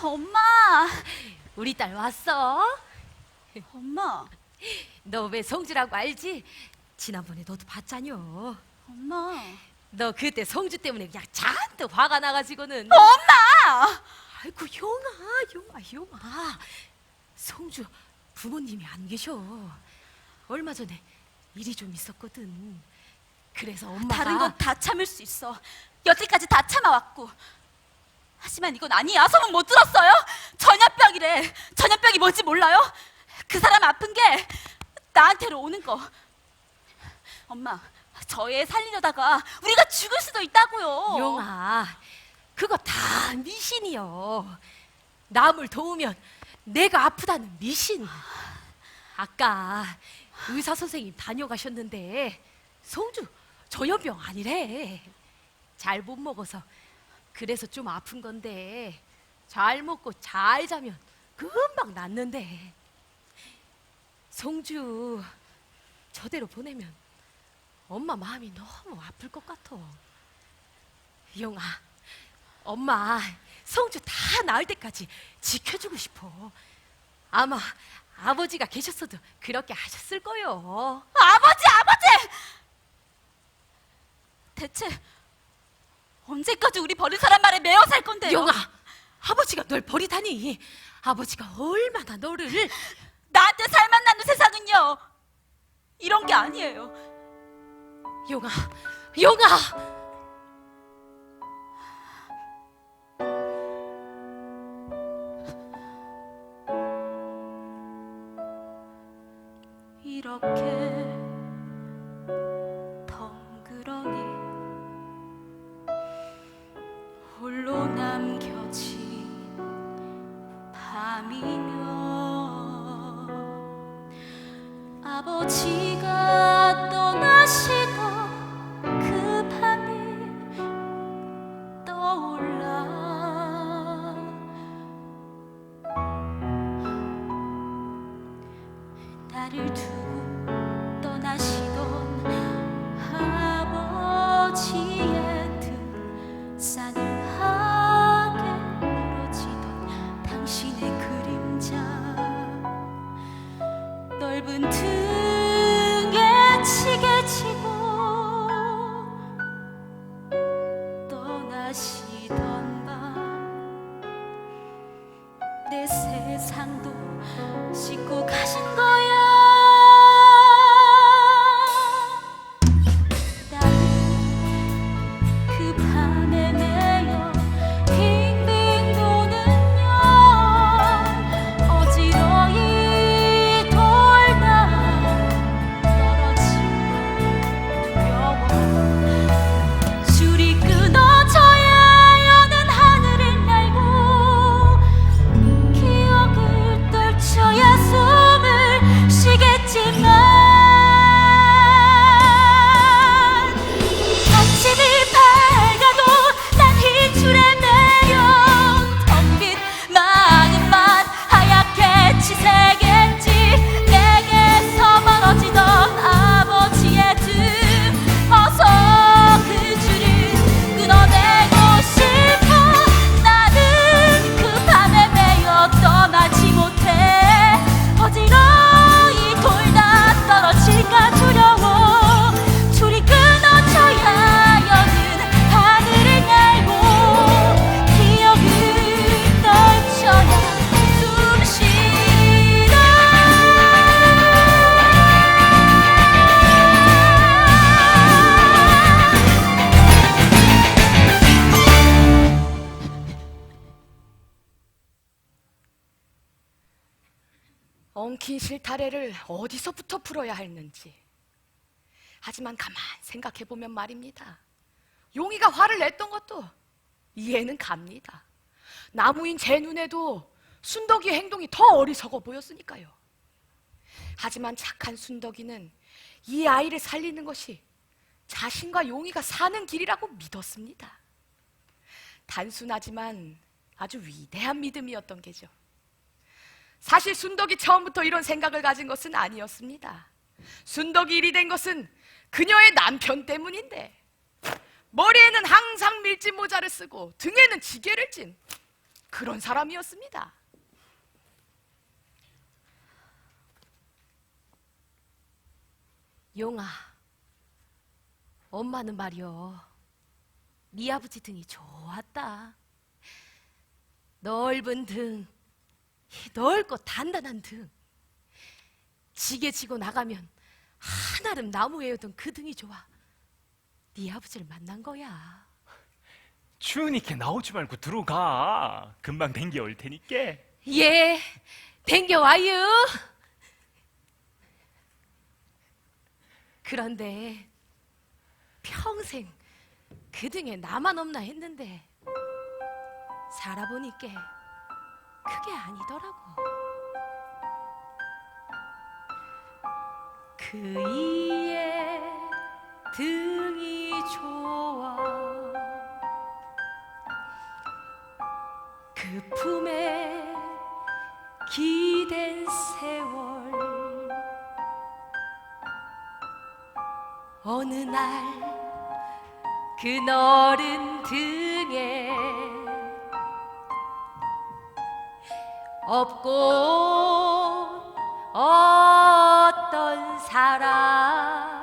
엄마, 우리 딸 왔어? 엄마, 너 왜 성주라고 알지? 지난번에 너도 봤잖여. 엄마. 너 그때 성주 때문에 그냥 잔뜩 화가 나가지고는. 엄마! 아이고 용아. 성주 부모님이 안 계셔. 얼마 전에 일이 좀 있었거든. 그래서 엄마가 다른 건 다 참을 수 있어. 여태까지 다 참아왔고. 하지만 이건 아니야. 소문 못 들었어요? 전염병이래. 전염병이 뭔지 몰라요? 그 사람 아픈 게 나한테로 오는 거. 엄마, 저 애 살리려다가 우리가 죽을 수도 있다고요. 용아, 그거 다 미신이요. 남을 도우면 내가 아프다는 미신. 아까 의사 선생님 다녀가셨는데 성주 전염병 아니래. 잘 못 먹어서 그래서 좀 아픈 건데 잘 먹고 잘 자면 금방 낫는데. 성주 저대로 보내면 엄마 마음이 너무 아플 것 같아. 용아, 엄마 성주 다 나을 때까지 지켜주고 싶어. 아마 아버지가 계셨어도 그렇게 하셨을 거요. 아버지, 아버지! 대체 언제까지 우리 버린 사람 말에 매어 살 건데요? 용아, 아버지가 널 버리다니. 아버지가 얼마나 너를. 나한테 살만 나는 세상은요 이런 게 아니에요. 용아, 용아. 이렇게 덩그러니 홀로 남겨진 밤이면 아버지가 떠나시던 그 밤이 떠올라 나를 두고 떠나시던 아버지의 등 싸늘하게 멀어지던 당신의 그림자 넓은 등에 치게 지고 떠나시던 밤 내 세상도 씻고 가신 거야. 나는 그 밤에 매여 빙빙 도는 영 어지러이 돌다 떨어지면 두려워 줄이 끊어져야 여는 하늘을 날고 기억을 떨쳐야 숨을 쉬겠지만 아침이 밝아도 난 희줄에 매여 텅 빈 마음만 하얗게 치새겠지. 내게서 멀어지던 아버지의 등 어서 그 줄을 끊어내고 싶어. 나는 그 밤에 매여 떠나지 못해 어지러이 돌다 떨어질까 두려워 줄이 끊어져야 여는 하늘을 날고 기억을 떨쳐야 숨 쉬라. 엉킨 실타래를 어디서부터 풀어야 했는지. 하지만 가만 생각해보면 말입니다. 용이가 화를 냈던 것도 이해는 갑니다. 나무인 제 눈에도 순덕이의 행동이 더 어리석어 보였으니까요. 하지만 착한 순덕이는 이 아이를 살리는 것이 자신과 용이가 사는 길이라고 믿었습니다. 단순하지만 아주 위대한 믿음이었던 게죠. 사실 순덕이 처음부터 이런 생각을 가진 것은 아니었습니다. 순덕이 일이 된 것은 그녀의 남편 때문인데 머리에는 항상 밀짚 모자를 쓰고 등에는 지게를 찐 그런 사람이었습니다. 용아, 엄마는 말이여 네 아버지 등이 좋았다. 넓은 등, 넓고 단단한 등. 지게 지고 나가면 한아름 나무에 오던 그 등이 좋아. 네 아버지를 만난 거야. 추우니까 나오지 말고 들어가. 금방 댕겨 올 테니까. 예, 댕겨와요. 그런데 평생 그 등에 나만 없나 했는데 살아보니까 그게 아니더라고. 그 이의 등이 좋아 그 품에 기댄 세월 어느 날 그 너른 등에 없고 어떤 사람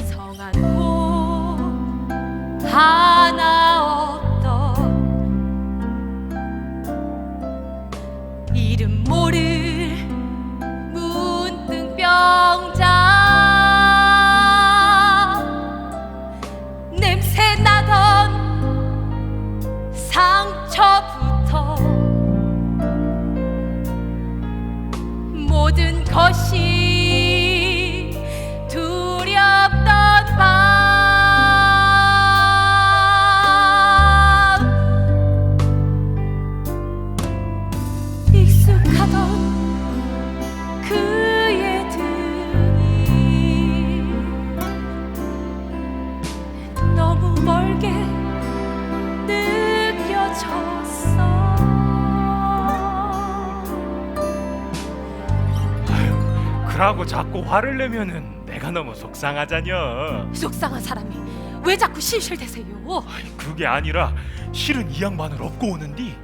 성한코 하나 없던 이름 모를 문득병자 냄새 나던 상처부터 모든 것이 두렵던 밤 익숙하던 그의 등이 너무 멀게 느껴졌어. 그러고 자꾸 화를 내면은 내가 너무 속상하자녀. 속상한 사람이 왜 자꾸 실실대세요? 그게 아니라 실은 이 양반을 업고 오는디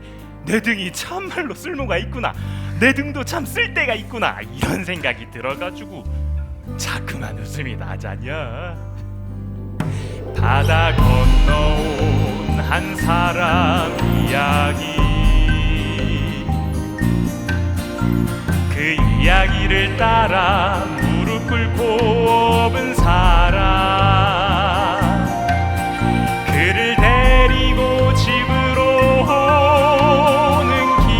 내 등이 참말로 쓸모가 있구나, 내 등도 참 쓸데가 있구나, 이런 생각이 들어가지고 자꾸만 웃음이 나자녀. 바다 건너온 한 사람 이야기, 그 이야기를 따라 무릎 꿇고 업은 사람, 그를 데리고 집으로 오는 길,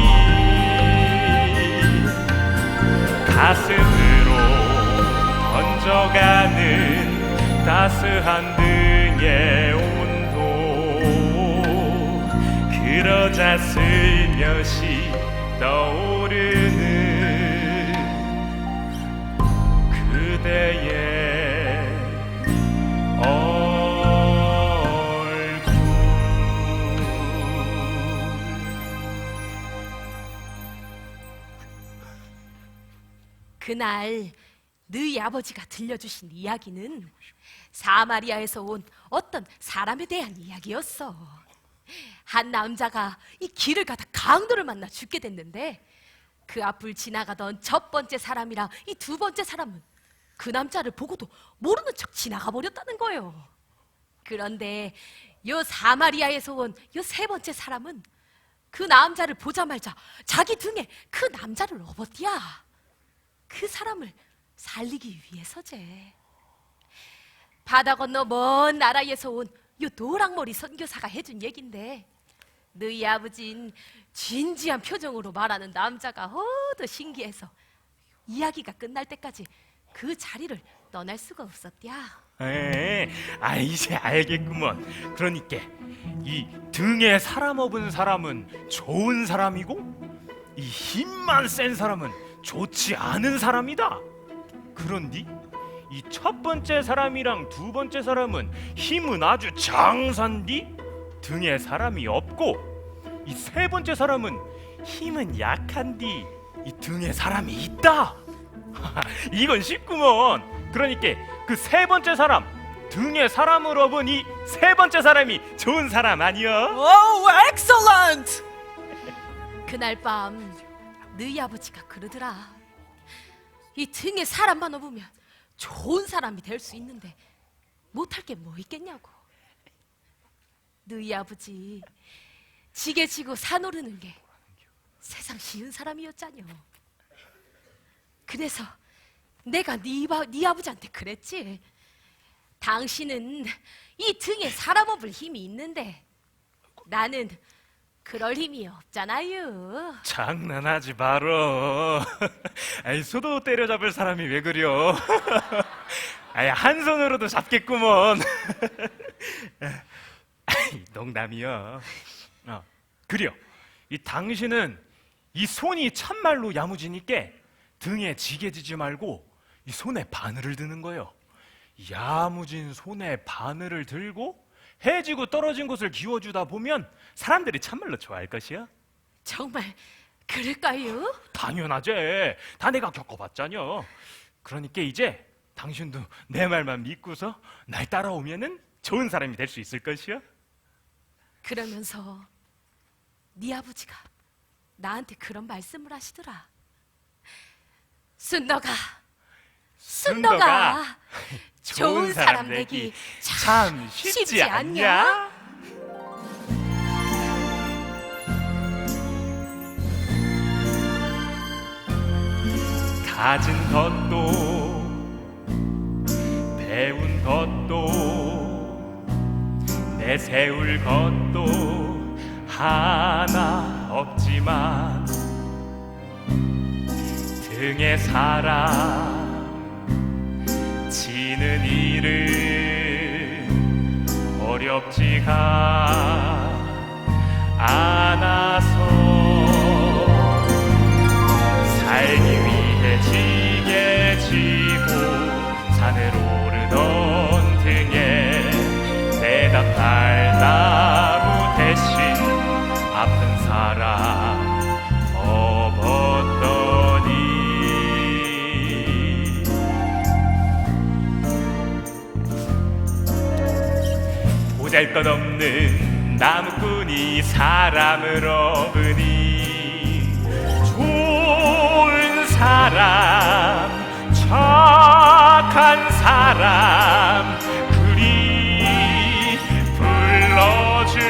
가슴으로 던져가는 따스한 등의 온도, 그러자 슬며시 떠오르는 그대의 얼굴. 그날 너희 아버지가 들려주신 이야기는 사마리아에서 온 어떤 사람에 대한 이야기였어. 한 남자가 이 길을 가다 강도를 만나 죽게 됐는데 그 앞을 지나가던 첫 번째 사람이랑 이 두 번째 사람은 그 남자를 보고도 모르는 척 지나가 버렸다는 거예요. 그런데 요 사마리아에서 온 요 세 번째 사람은 그 남자를 보자마자 자기 등에 그 남자를 업었디야. 그 사람을 살리기 위해서제. 바다 건너 먼 나라에서 온 요 노랑머리 선교사가 해준 얘긴데 너희 아버진 진지한 표정으로 말하는 남자가 더 신기해서 이야기가 끝날 때까지 그 자리를 떠날 수가 없었디야. 이제 알겠구먼. 그러니까 이 등에 사람 업은 사람은 좋은 사람이고 이 힘만 센 사람은 좋지 않은 사람이다. 그런디 이 첫 번째 사람이랑 두 번째 사람은 힘은 아주 장산디 등에 사람이 없고, 이 세 번째 사람은 힘은 약한디 이 등에 사람이 있다. 이건 쉽구먼. 그러니까 그 세 번째 사람, 등에 사람을 업은 이 세 번째 사람이 좋은 사람 아니여? 오, 엑셀런트! 그날 밤 너희 아버지가 그러더라. 이 등에 사람만 업으면 좋은 사람이 될 수 있는데 못할 게 뭐 있겠냐고. 너희 아버지 지게 지고 산 오르는 게 세상 쉬운 사람이었잖여. 그래서 내가 네 아버지한테 그랬지. 당신은 이 등에 사람 업을 힘이 있는데 나는 그럴 힘이 없잖아요. 장난하지 말어. 소도 때려잡을 사람이 왜 그려? 한 손으로도 잡겠구먼. 농담이요. 그려. 이 당신은 이 손이 참말로 야무지니까 등에 지게 지지 말고 이 손에 바늘을 드는 거예요. 야무진 손에 바늘을 들고 해지고 떨어진 곳을 기워주다 보면 사람들이 참말로 좋아할 것이야. 정말 그럴까요? 당연하지. 다 내가 겪어봤자녀. 그러니까 이제 당신도 내 말만 믿고서 날 따라오면은 좋은 사람이 될 수 있을 것이요. 그러면서 네 아버지가 나한테 그런 말씀을 하시더라. 순덕아, 순덕아, 좋은 사람 되기 참 쉽지 않냐? 가진 것도 배운 것도 내세울 것도 하나 없지만 등에 살아 지는 일은 어렵지가 않아서 살기 위해 지게 지고 산을 오르던 등에 대답할 나무 대신 아픈 사람 업었더니 보잘것없는 나무꾼이 사람을 업으니 좋은 사람 착한 사람 그리 불러주네.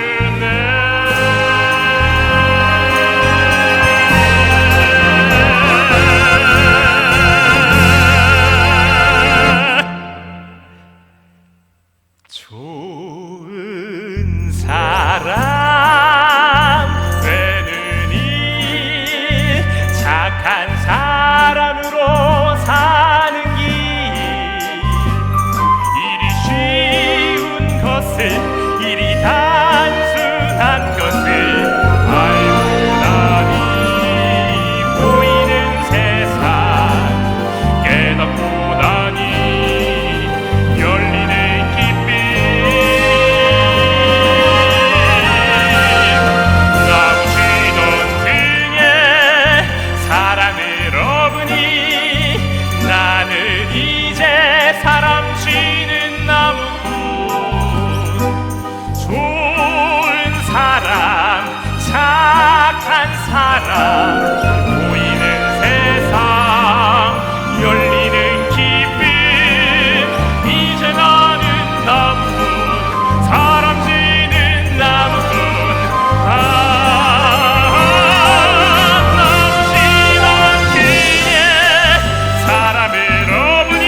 좋은 사람 되는 일 착한 사람으로 사는 길 이리 쉬운 것을 이리 단순한 것을 알고 나니 보이는 세상 깨닫고 나니 열리는 기쁨 나무시던 등에 사람을 업으니 나는 이제 사람 쉬는 나무꾼 좋은 사람 착한 사람 보이는 세상 열리는 기쁨 이제 나는 나무꾼 사람 지는 나무꾼 나무시던 등에 사람을 업으니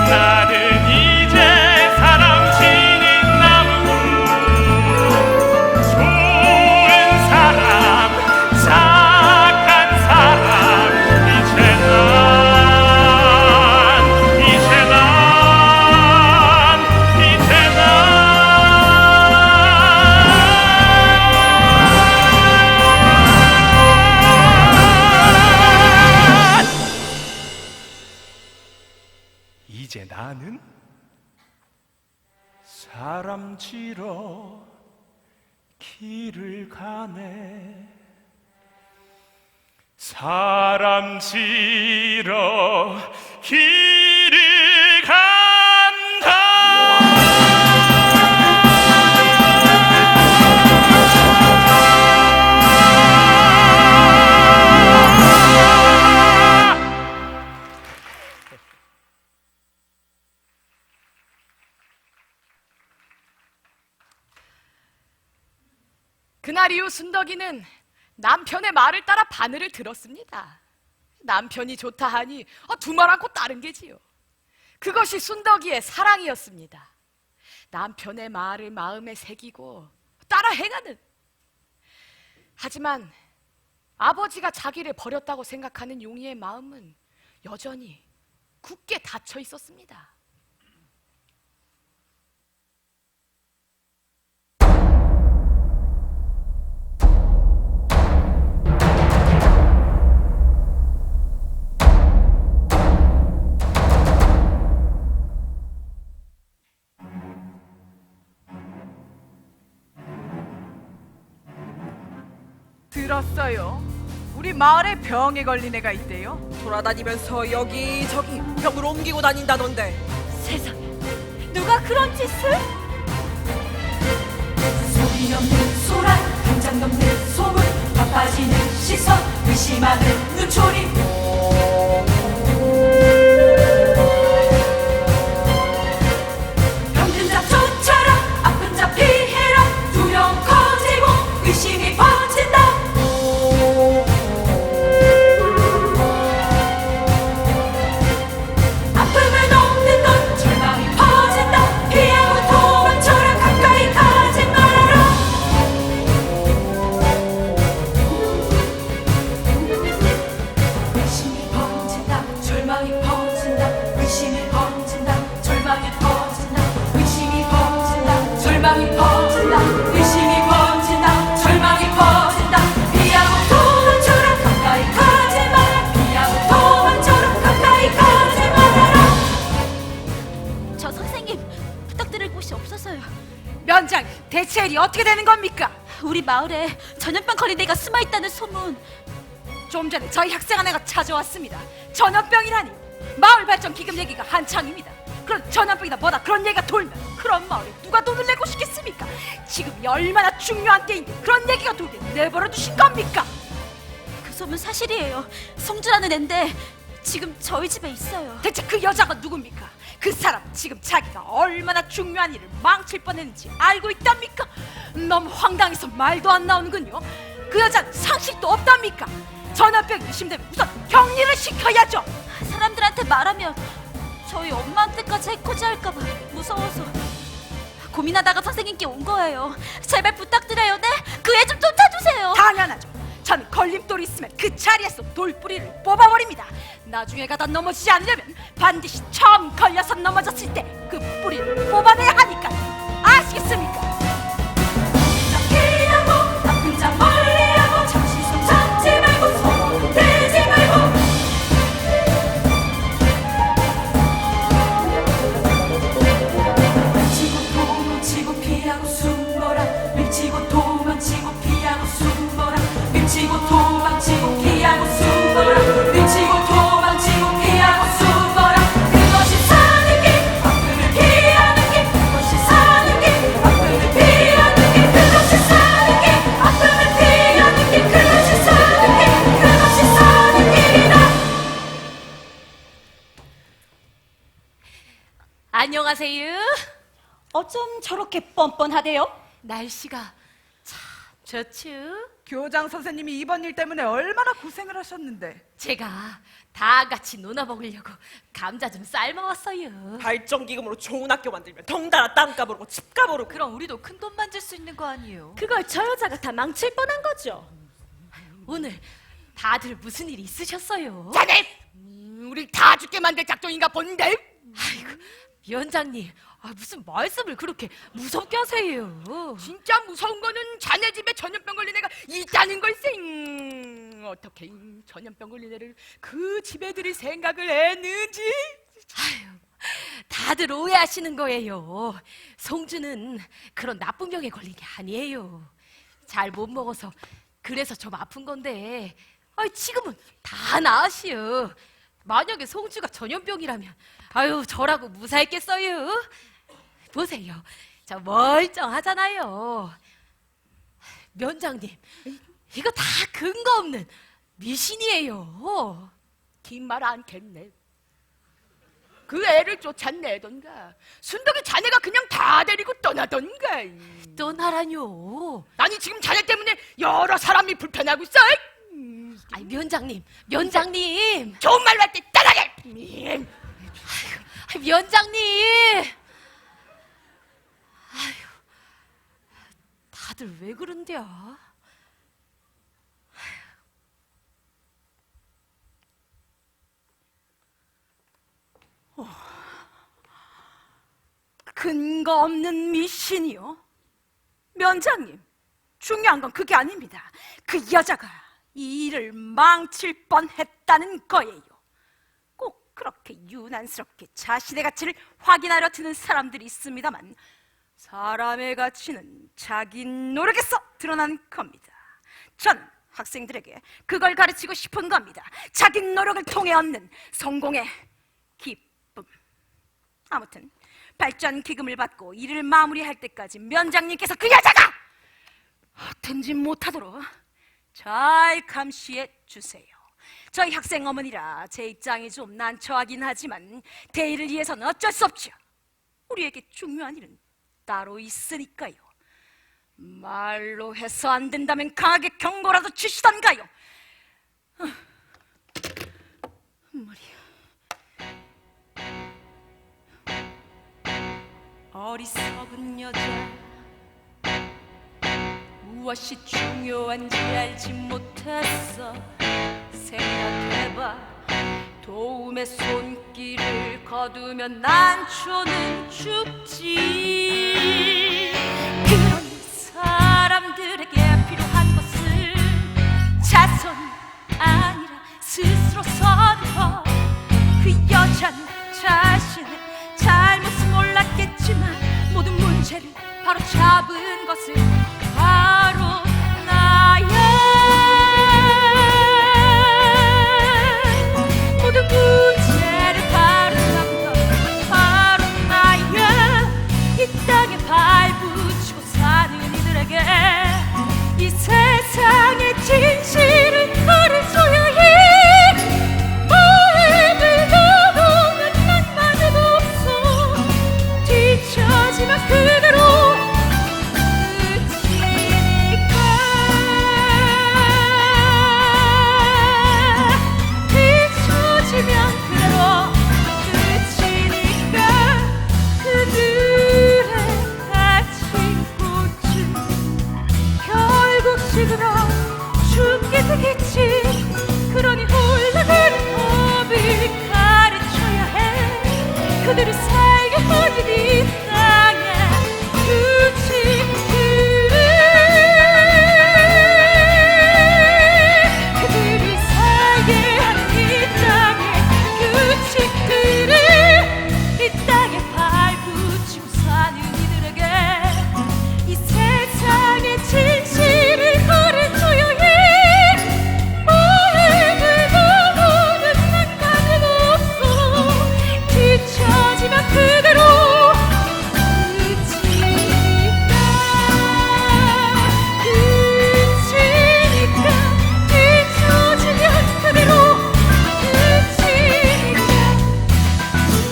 나는 이제 사람 지는 나무꾼 좋은 사람 착한 사람 이제 나는 사람 지러 길을 가네. 사람 지러 길을 간다. 그날 이후 순덕이는 남편의 말을 따라 바늘을 들었습니다. 남편이 좋다 하니 두 말 않고 따른 게지요. 그것이 순덕이의 사랑이었습니다. 남편의 말을 마음에 새기고 따라 행하는. 하지만 아버지가 자기를 버렸다고 생각하는 용이의 마음은 여전히 굳게 닫혀 있었습니다. 들었어요. 우리 마을에 병에 걸린 애가 있대요. 돌아다니면서 여기저기 병을 옮기고 다닌다던데. 세상에, 누가 그런 짓을? 소리 넘는 소란 당장 넘는 소문 바빠지는 시선 의심하는 눈초리 병든 자 쫓아라 아픈 자 피해라 두려움 커지고 의심이 번진다 아픔을 넘는 건 절망이 퍼진다 피하고 도망쳐라 가까이 가지 말아라 의심이 번진다 절망이 퍼진다 의심이 번진다 절망이 퍼진다 의심이 번진다 절망이 퍼진다 의심이 번진다 절망이 퍼진다 피하고 도망쳐라 가까이 가지 마라 피하고 도망쳐라 가까이 가지 말아라 저 선생님 부탁드릴 곳이 없어서요. 면장, 대체 일이 어떻게 되는 겁니까? 우리 마을에 전염병 걸린 애가 숨어 있다는 소문. 좀 전에 저희 학생 하나가 찾아왔습니다. 전염병이라니. 마을 발전 기금 얘기가 한창입니다. 그런 전염병이다 뭐다 그런 얘기가 돌면 그런 마을에 누가 돈을 내고 싶겠습니까? 지금이 얼마나 중요한 때인데 그런 얘기가 돌게 내버려 두신 겁니까? 그 소문 사실이에요. 송주라는 앤데 지금 저희 집에 있어요. 대체 그 여자가 누굽니까? 그 사람 지금 자기가 얼마나 중요한 일을 망칠 뻔했는지 알고 있답니까? 너무 황당해서 말도 안 나오는군요. 그 여자는 상식도 없답니까? 전염병이 의심되면 우선 격리를 시켜야죠. 사람들한테 말하면 저희 엄마한테까지 해코지할까봐 무서워서 고민하다가 선생님께 온 거예요. 제발 부탁드려요. 네? 그 애 좀 쫓아주세요. 당연하죠. 저는 걸림돌이 있으면 그 자리에서 돌뿌리를 뽑아버립니다. 나중에 가다 넘어지지 않으려면 반드시 처음 걸려서 넘어졌을 때 그 뿌리를 뽑아내야 하니까요. 아시겠습니까? 피하고 아픈 자 멀리하고 잠시 손 잡지 말고 손 대지 말고 밀치고 도망치고 피하고 숨어라 밀치고 도망치고 피하고 숨어라 밀치고 도망치고 피하고 숨어라 밀치고 도망치고 피하고 숨어라 그것이 사는 길 아픔을 피하는 길 그것이 사는 길 아픔을 피하는 길 그것이 사는 길 아픔을 피하는 길 그것이 사는 길 그것이 사는 길이다 안녕하세요. 어쩜 저렇게 뻔뻔하대요? 날씨가 참 좋죠. 교장 선생님이 이번 일 때문에 얼마나 고생을 하셨는데. 제가 다 같이 놀아 먹으려고 감자 좀 삶아왔어요. 발전기금으로 좋은 학교 만들면 덩달아 땅값 오르고 집값 오르고. 그럼 우리도 큰 돈 만질 수 있는 거 아니에요? 그걸 저 여자가 다 망칠 뻔한 거죠. 오늘 다들 무슨 일 있으셨어요? 자네! 우리 다 죽게 만들 작정인가 본데? 아이고, 위원장님, 무슨 말씀을 그렇게 무섭게 하세요? 진짜 무서운 거는 자네 집에 전염병 걸린 애가 있다는 걸세. 어떻게 전염병 걸린 애를 그 집애들이 생각을 했는지. 다들 오해하시는 거예요. 송주는 그런 나쁜 병에 걸린 게 아니에요. 잘 못 먹어서 그래서 좀 아픈 건데 지금은 다 나으시오. 만약에 송주가 전염병이라면 저라고 무사했겠어요? 보세요, 저 멀쩡하잖아요. 면장님, 이거 다 근거 없는 미신이에요. 긴 말 않겠네. 그 애를 쫓아내던가 순덕이 자네가 그냥 다 데리고 떠나던가. 떠나라뇨. 아니 지금 자네 때문에 여러 사람이 불편하고 있어. 면장님, 좋은 말로 할 때 떠나게. 면장님. 다들 왜 그런데요? 근거 없는 미신이요? 면장님, 중요한 건 그게 아닙니다. 그 여자가 이 일을 망칠 뻔했다는 거예요. 꼭 그렇게 유난스럽게 자신의 가치를 확인하려 드는 사람들이 있습니다만 사람의 가치는 자기 노력에서 드러난 겁니다. 전 학생들에게 그걸 가르치고 싶은 겁니다. 자기 노력을 통해 얻는 성공의 기쁨. 아무튼 발전 기금을 받고 일을 마무리할 때까지 면장님께서 그 여자가 어떤지 못하도록 잘 감시해 주세요. 저희 학생 어머니라 제 입장이 좀 난처하긴 하지만 대의를 위해서는 어쩔 수 없죠. 우리에게 중요한 일은 따로 있으니까요. 말로 해서 안 된다면 강하게 경고라도 주시던가요. 머리야. 어리석은 여자, 무엇이 중요한지 알지 못했어. 생각해봐. 도움의 손길을 거두면 난초는 죽지. 그런 사람들에게 필요한 것은 자손 아니라 스스로 서는 것. 그 여자는 자신의 잘못을 몰랐겠지만 모든 문제를 바로 잡은 것은 바로 나야. 모든 문제를 바로 잡은 것 바로 나야. 이 땅에 발붙이고 사는 이들에게 이 세상의 진실을 가르쳐야 해. 마음을 가보면 낭만은 없어. 뒤처지면 그대로 끝이니까. 뒤처지면 그대로 끝이니까. 그들의 다친 꽃은 결국 식으러 죽게 되겠지. 그러니 올라가는 법을 가르쳐야 해. 그들을 살게 하는 이 땅에 규칙들을, 그들이 살게 하는 이 땅에 규칙들을, 이 땅에 발붙이고 사는 이들에게 이 세상의 진실을 가르쳐야 해. 마음을 가보는 낭만은 없어. 뒤처지면 그대로 끝이니까. 끝이니까. 뒤처지면 그대로 끝이니까.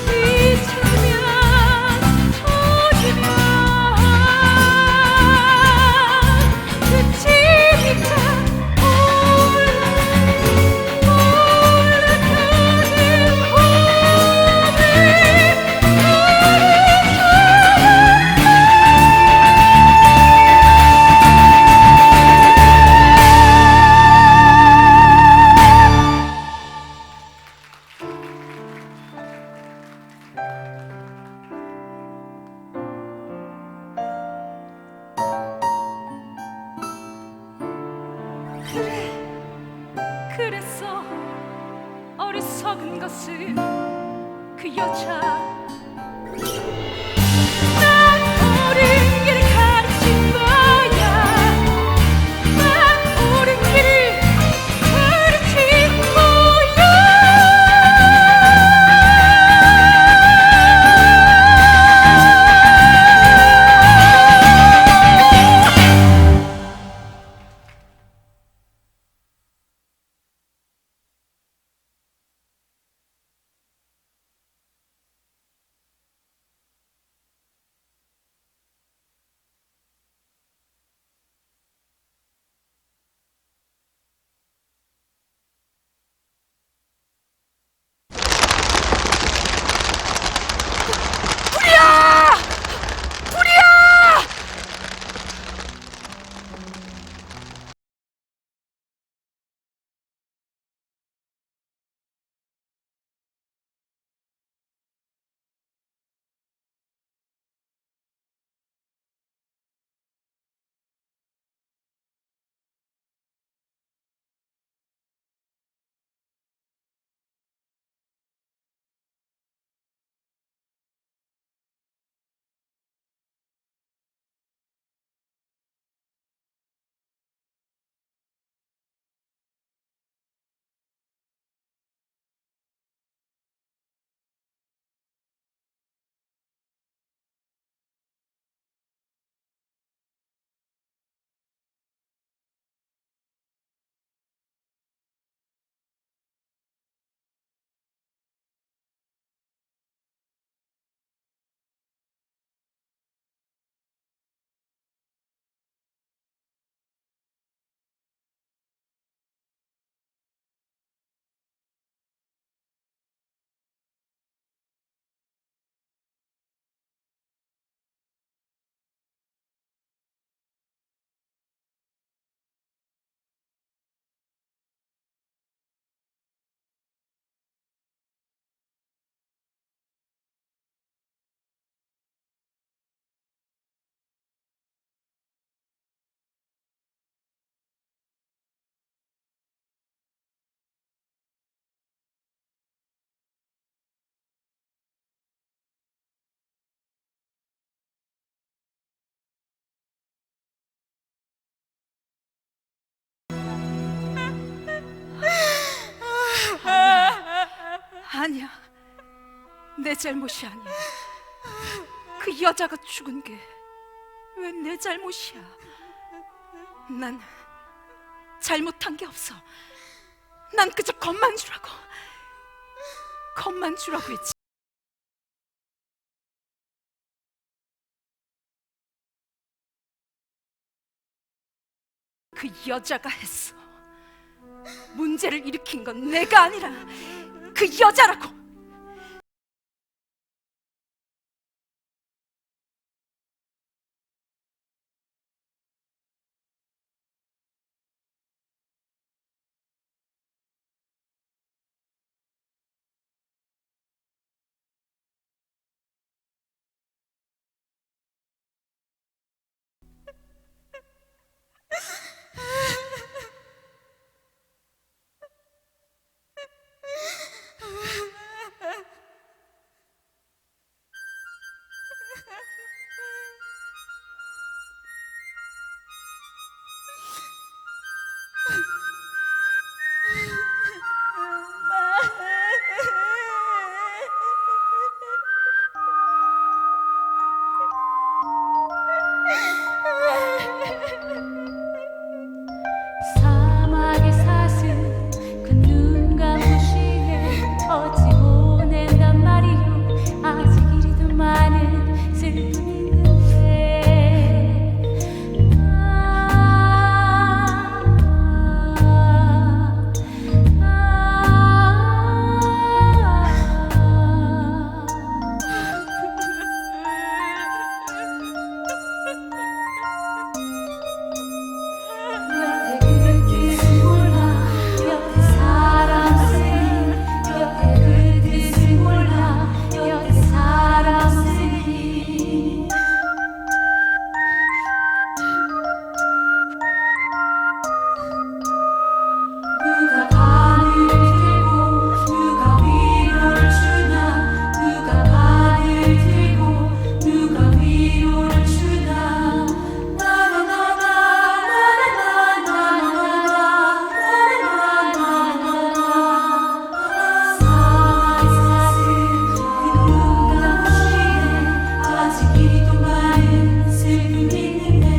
뒤처지면 처지면 끝이니까. 그래서 어리석은 것은 그 여자. 아니야. 내 잘못이 아니야. 그 여자가 죽은 게 왜 내 잘못이야? 난 잘못한 게 없어. 난 그저 겁만 주라고 했지. 그 여자가 했어. 문제를 일으킨 건 내가 아니라 그 여자라고. 사막의 사슴 그 눈 감으시네 어찌 보낸단 말이요 아직 이리도 많은 슬픔이 있는데 여태 그 뜻을 몰라 여태 사람 쓰니 여태 그 뜻을 몰라 여태 사람 쓰니 누가 바늘을 들고 누가 위로를 주나 누가 바늘을 들고 누가 위로를 주나 사막의 사슴 그 눈 감으시네 아직 이리도 많은 슬픔이 있는데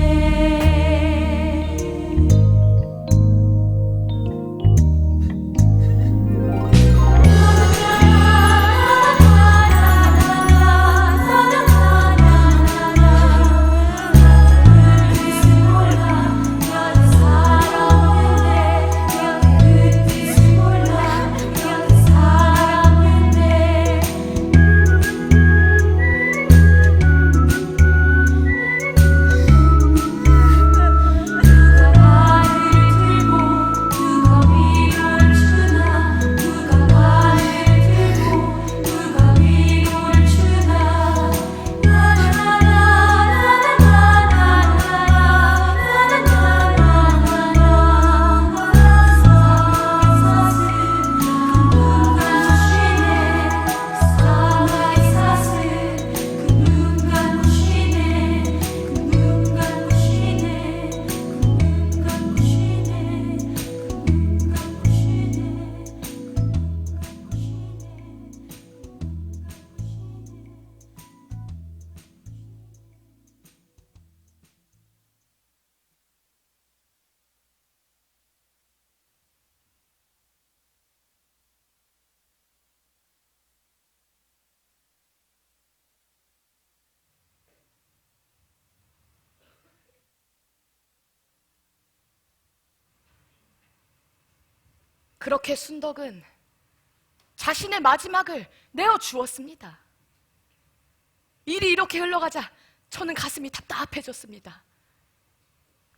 그렇게 순덕은 자신의 마지막을 내어 주었습니다. 일이 이렇게 흘러가자 저는 가슴이 답답해졌습니다.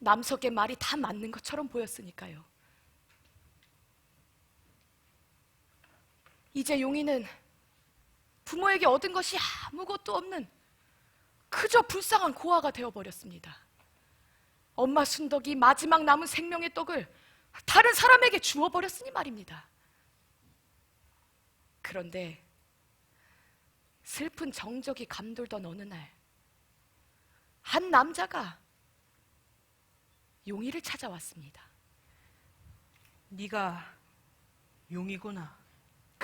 남석의 말이 다 맞는 것처럼 보였으니까요. 이제 용이는 부모에게 얻은 것이 아무것도 없는 그저 불쌍한 고아가 되어버렸습니다. 엄마 순덕이 마지막 남은 생명의 떡을 다른 사람에게 주어버렸으니 말입니다. 그런데 슬픈 정적이 감돌던 어느 날, 한 남자가 용이를 찾아왔습니다. 네가 용이구나.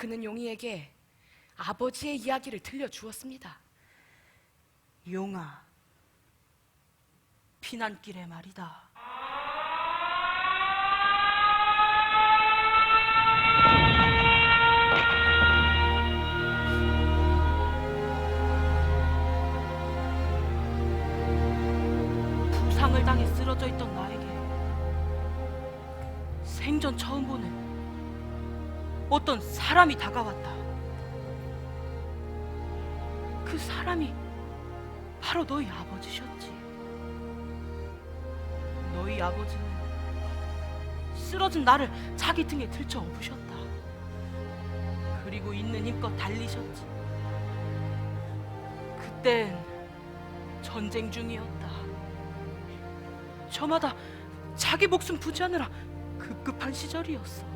그는 용이에게 아버지의 이야기를 들려주었습니다. 용아, 피난길에 말이다. 부상을 당해 쓰러져 있던 나에게 생전 처음 보는 어떤 사람이 다가왔다. 그 사람이 바로 너희 아버지셨지. 너희 아버지는 쓰러진 나를 자기 등에 들쳐 업으셨다. 그리고 있는 힘껏 달리셨지. 그땐 전쟁 중이었다. 저마다 자기 목숨 부지하느라 급급한 시절이었어.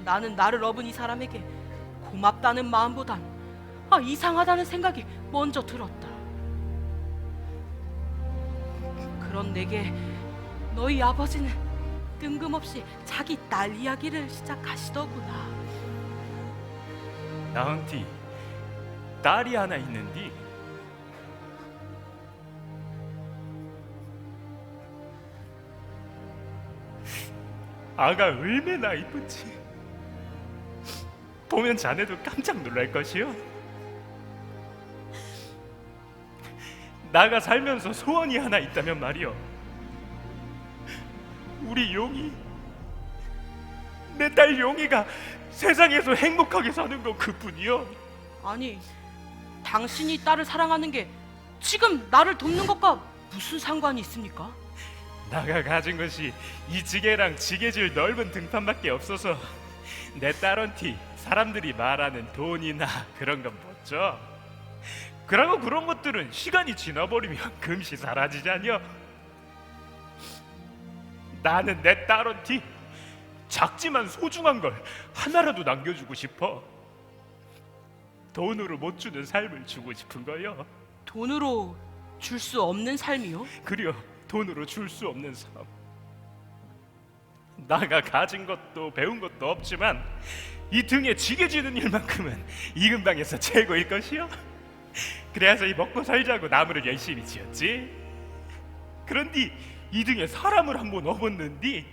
나는 나를 업은 이 사람에게 고맙다는 마음보단 이상하다는 생각이 먼저 들었다. 그런 내게 너희 아버지는 뜬금없이 자기 딸 이야기를 시작하시더구나. 나은티, 딸이 하나 있는디. 아가 얼마나 이쁜지 보면 자네도 깜짝 놀랄 것이요. 나가 살면서 소원이 하나 있다면 말이요, 우리 용이, 내 딸 용이가 세상에서 행복하게 사는 건 그뿐이요. 아니, 당신이 딸을 사랑하는 게 지금 나를 돕는 것과 무슨 상관이 있습니까? 나가 가진 것이 이 지게랑 지게질 넓은 등판밖에 없어서 내 딸한테 사람들이 말하는 돈이나 그런 건 못줘. 그러고 그런 것들은 시간이 지나버리면 금시 사라지잖여. 나는 내 딸한테 작지만 소중한 걸 하나라도 남겨주고 싶어. 돈으로 못 주는 삶을 주고 싶은 거요. 돈으로 줄 수 없는 삶이요? 그려, 돈으로 줄 수 없는 삶. 나가 가진 것도 배운 것도 없지만 이 등에 지게 지는 일만큼은 이 근방에서 최고일 것이요. 그래서 이 먹고 살자고 나무를 열심히 지었지. 그런디 이 등에 사람을 한번 업었는디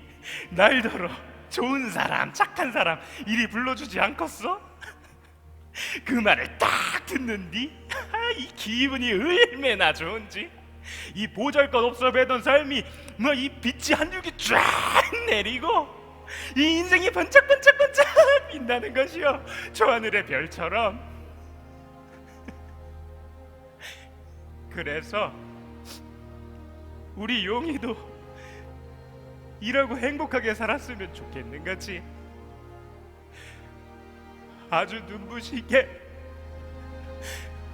날더러 좋은 사람, 착한 사람 이리 불러주지 않겠어? 그 말을 딱 듣는디 이 기분이 얼마나 좋은지. 이 보잘것없어 배던 삶이 뭐 이 빛이 한 줄기 쫙 내리고 이 인생이 번쩍번쩍번쩍 빛나는 것이요, 저 하늘의 별처럼. 그래서 우리 용이도 이러고 행복하게 살았으면 좋겠는 거지. 아주 눈부시게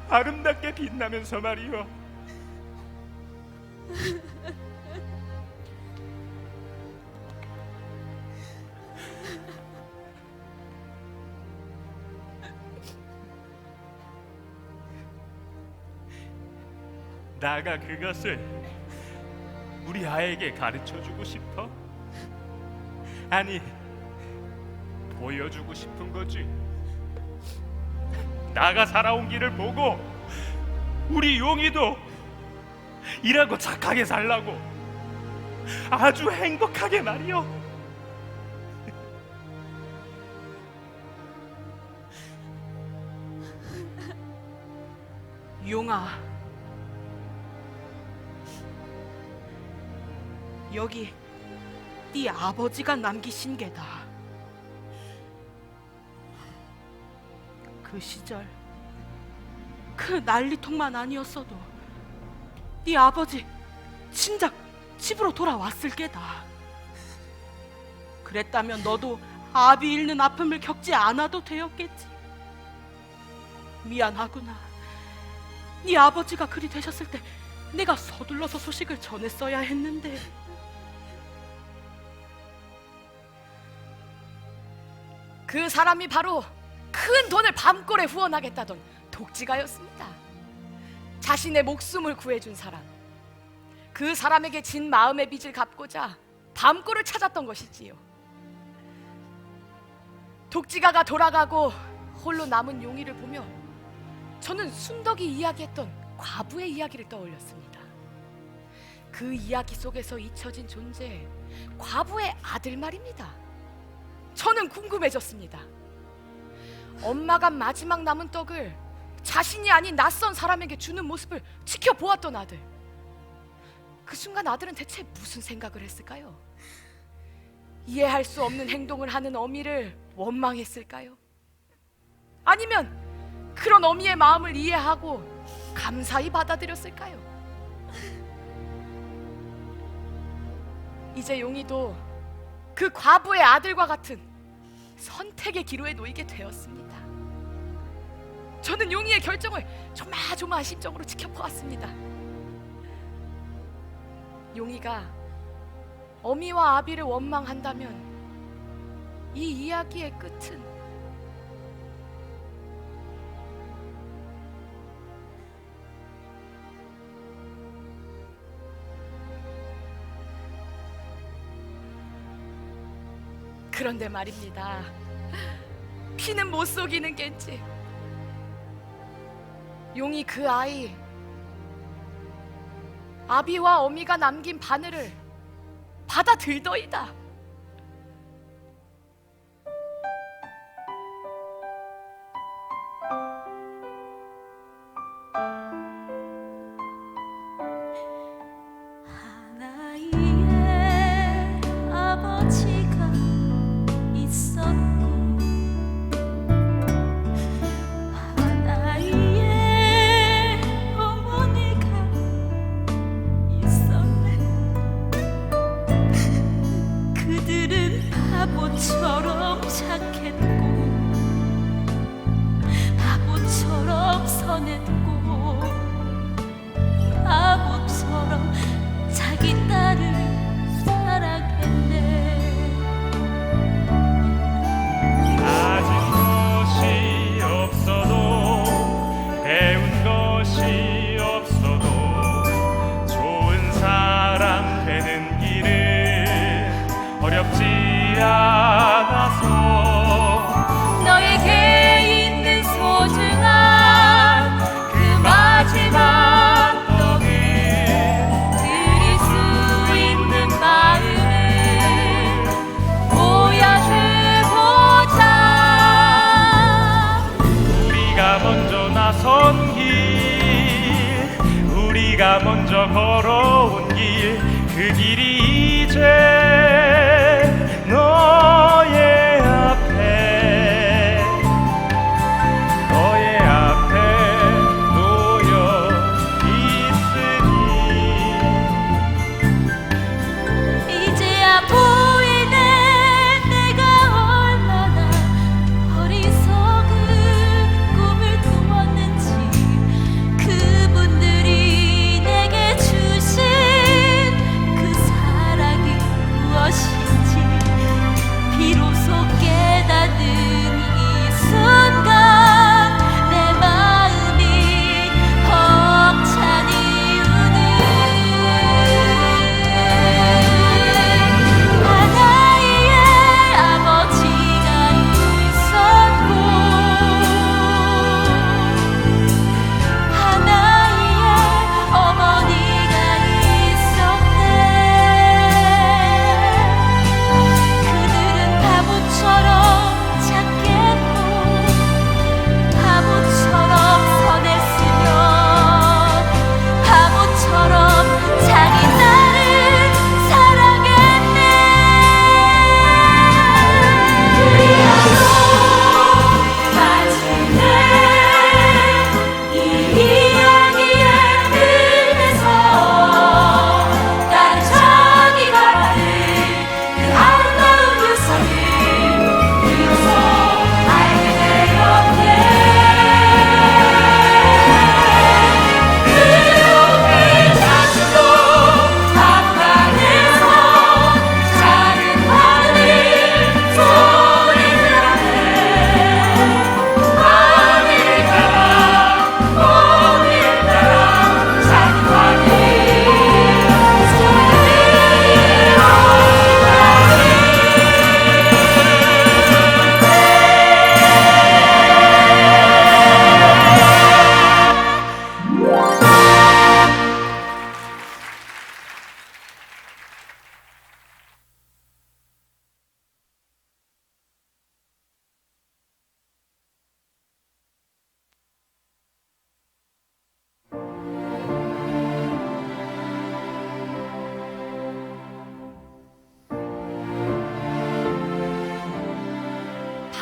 아름답게 빛나면서 말이요. 나가 그것을 우리 아이에게 가르쳐주고 싶어. 아니, 보여주고 싶은 거지. 나가 살아온 길을 보고 우리 용이도 일하고 착하게 살라고, 아주 행복하게 말이요. 용아, 여기 네 아버지가 남기신 게다. 그 시절 그 난리통만 아니었어도 네 아버지 진작 집으로 돌아왔을 게다. 그랬다면 너도 아비 잃는 아픔을 겪지 않아도 되었겠지. 미안하구나. 네 아버지가 그리 되셨을 때 내가 서둘러서 소식을 전했어야 했는데. 그 사람이 바로 큰 돈을 밤골에 후원하겠다던 독지가였습니다. 자신의 목숨을 구해준 사람, 그 사람에게 진 마음의 빚을 갚고자 밤골을 찾았던 것이지요. 독지가가 돌아가고 홀로 남은 용이를 보며 저는 순덕이 이야기했던 과부의 이야기를 떠올렸습니다. 그 이야기 속에서 잊혀진 존재, 과부의 아들 말입니다. 저는 궁금해졌습니다. 엄마가 마지막 남은 떡을 자신이 아닌 낯선 사람에게 주는 모습을 지켜보았던 아들. 그 순간 아들은 대체 무슨 생각을 했을까요? 이해할 수 없는 행동을 하는 어미를 원망했을까요? 아니면 그런 어미의 마음을 이해하고 감사히 받아들였을까요? 이제 용이도 그 과부의 아들과 같은 선택의 기로에 놓이게 되었습니다. 저는 용이의 결정을 조마조마한 심정으로 지켜보았습니다. 용이가 어미와 아비를 원망한다면 이 이야기의 끝은 그런데 말입니다. 피는 못 속이는 겐지. 용이 그 아이 아비와 어미가 남긴 바늘을 받아들더이다. 하나의 아버지가 있었고 하나의 어머니가 있었네. 그들은 바보처럼 착했고 바보처럼 선했고 바보처럼 자기 딸을 사랑했네. 가진 것이 없어도 배운 것이 없어도 좋은 사람 되는 길은 어렵지 않아서 너에게 있는 소중한 그 마지막 떡을 드릴 수 있는 마음을 보여주고자. 우리가 먼저 나선 길, 우리가 먼저 걸어온 길, 그 길이 이제 너의 앞에 놓여 있으니 이제야 보이네 내가 얼마나 어리석은 꿈을 꾸었는지. 그분들이 내게 주신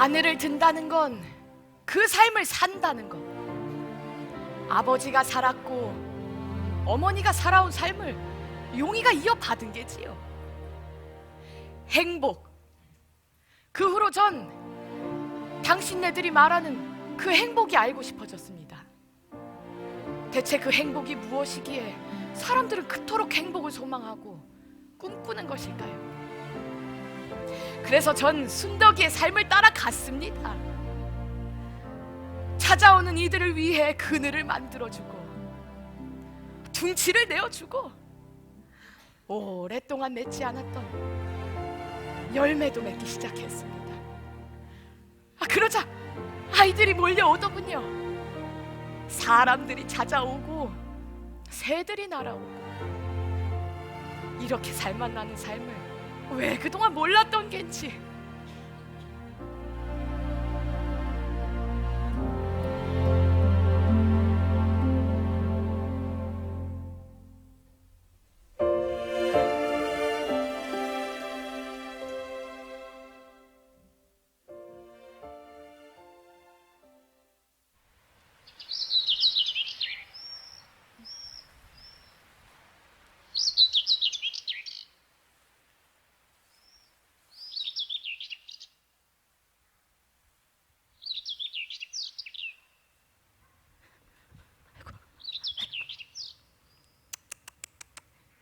바늘을 든다는 건 그 삶을 산다는 것. 아버지가 살았고 어머니가 살아온 삶을 용이가 이어받은 게지요. 행복. 그 후로 전 당신네들이 말하는 그 행복이 알고 싶어졌습니다. 대체 그 행복이 무엇이기에 사람들은 그토록 행복을 소망하고 꿈꾸는 것일까요? 그래서 전 순덕이의 삶을 따라갔습니다. 찾아오는 이들을 위해 그늘을 만들어주고 둥치를 내어주고 오랫동안 맺지 않았던 열매도 맺기 시작했습니다. 그러자 아이들이 몰려오더군요. 사람들이 찾아오고 새들이 날아오고. 이렇게 살맛 나는 삶을 왜 그동안 몰랐던 겐지.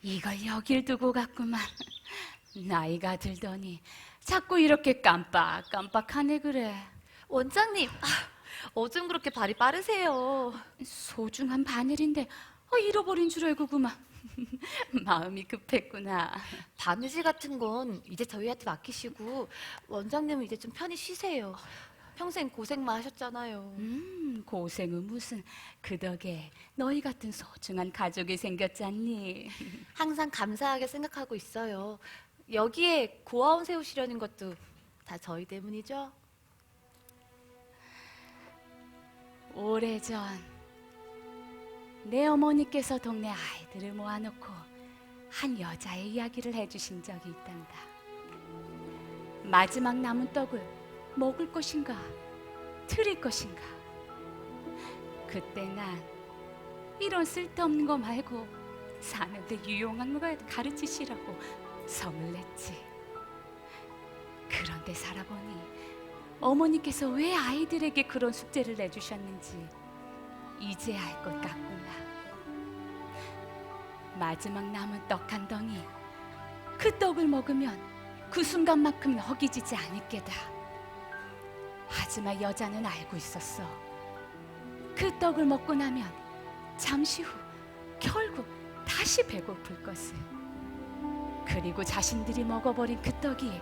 이걸 여길 두고 갔구만. 나이가 들더니 자꾸 이렇게 깜빡깜빡하네 그래. 원장님, 어쩜 그렇게 발이 빠르세요? 소중한 바늘인데 잃어버린 줄 알고구만. 마음이 급했구나. 바느질 같은 건 이제 저희한테 맡기시고 원장님은 이제 좀 편히 쉬세요. 평생 고생만 하셨잖아요. 고생은 무슨. 그 덕에 너희 같은 소중한 가족이 생겼잖니. 항상 감사하게 생각하고 있어요. 여기에 고아원 세우시려는 것도 다 저희 때문이죠? 오래전 내 어머니께서 동네 아이들을 모아놓고 한 여자의 이야기를 해주신 적이 있단다. 마지막 남은 떡을 먹을 것인가 드릴 것인가. 그때 난 이런 쓸데없는 거 말고 사는데 유용한 거 가르치시라고 성을 냈지. 그런데 살아보니 어머니께서 왜 아이들에게 그런 숙제를 내주셨는지 이제 알 것 같구나. 마지막 남은 떡 한 덩이, 그 떡을 먹으면 그 순간만큼은 허기지지 않을 게다. 하지만 여자는 알고 있었어. 그 떡을 먹고 나면 잠시 후 결국 다시 배고플 것을. 그리고 자신들이 먹어버린 그 떡이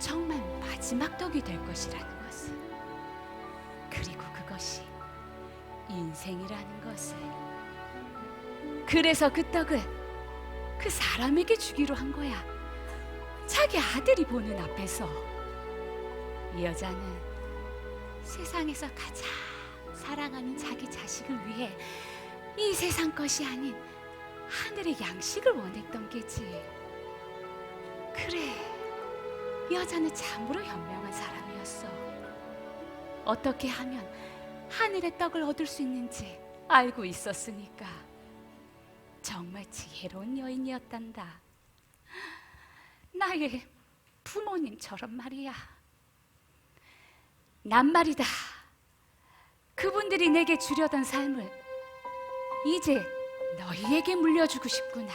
정말 마지막 떡이 될 것이라는 것을. 그리고 그것이 인생이라는 것을. 그래서 그 떡을 그 사람에게 주기로 한 거야. 자기 아들이 보는 앞에서. 이 여자는 세상에서 가장 사랑하는 자기 자식을 위해 이 세상 것이 아닌 하늘의 양식을 원했던 게지. 그래, 여자는 참으로 현명한 사람이었어. 어떻게 하면 하늘의 떡을 얻을 수 있는지 알고 있었으니까. 정말 지혜로운 여인이었단다. 나의 부모님처럼 말이야. 난 말이다, 그분들이 내게 주려던 삶을 이제 너희에게 물려주고 싶구나.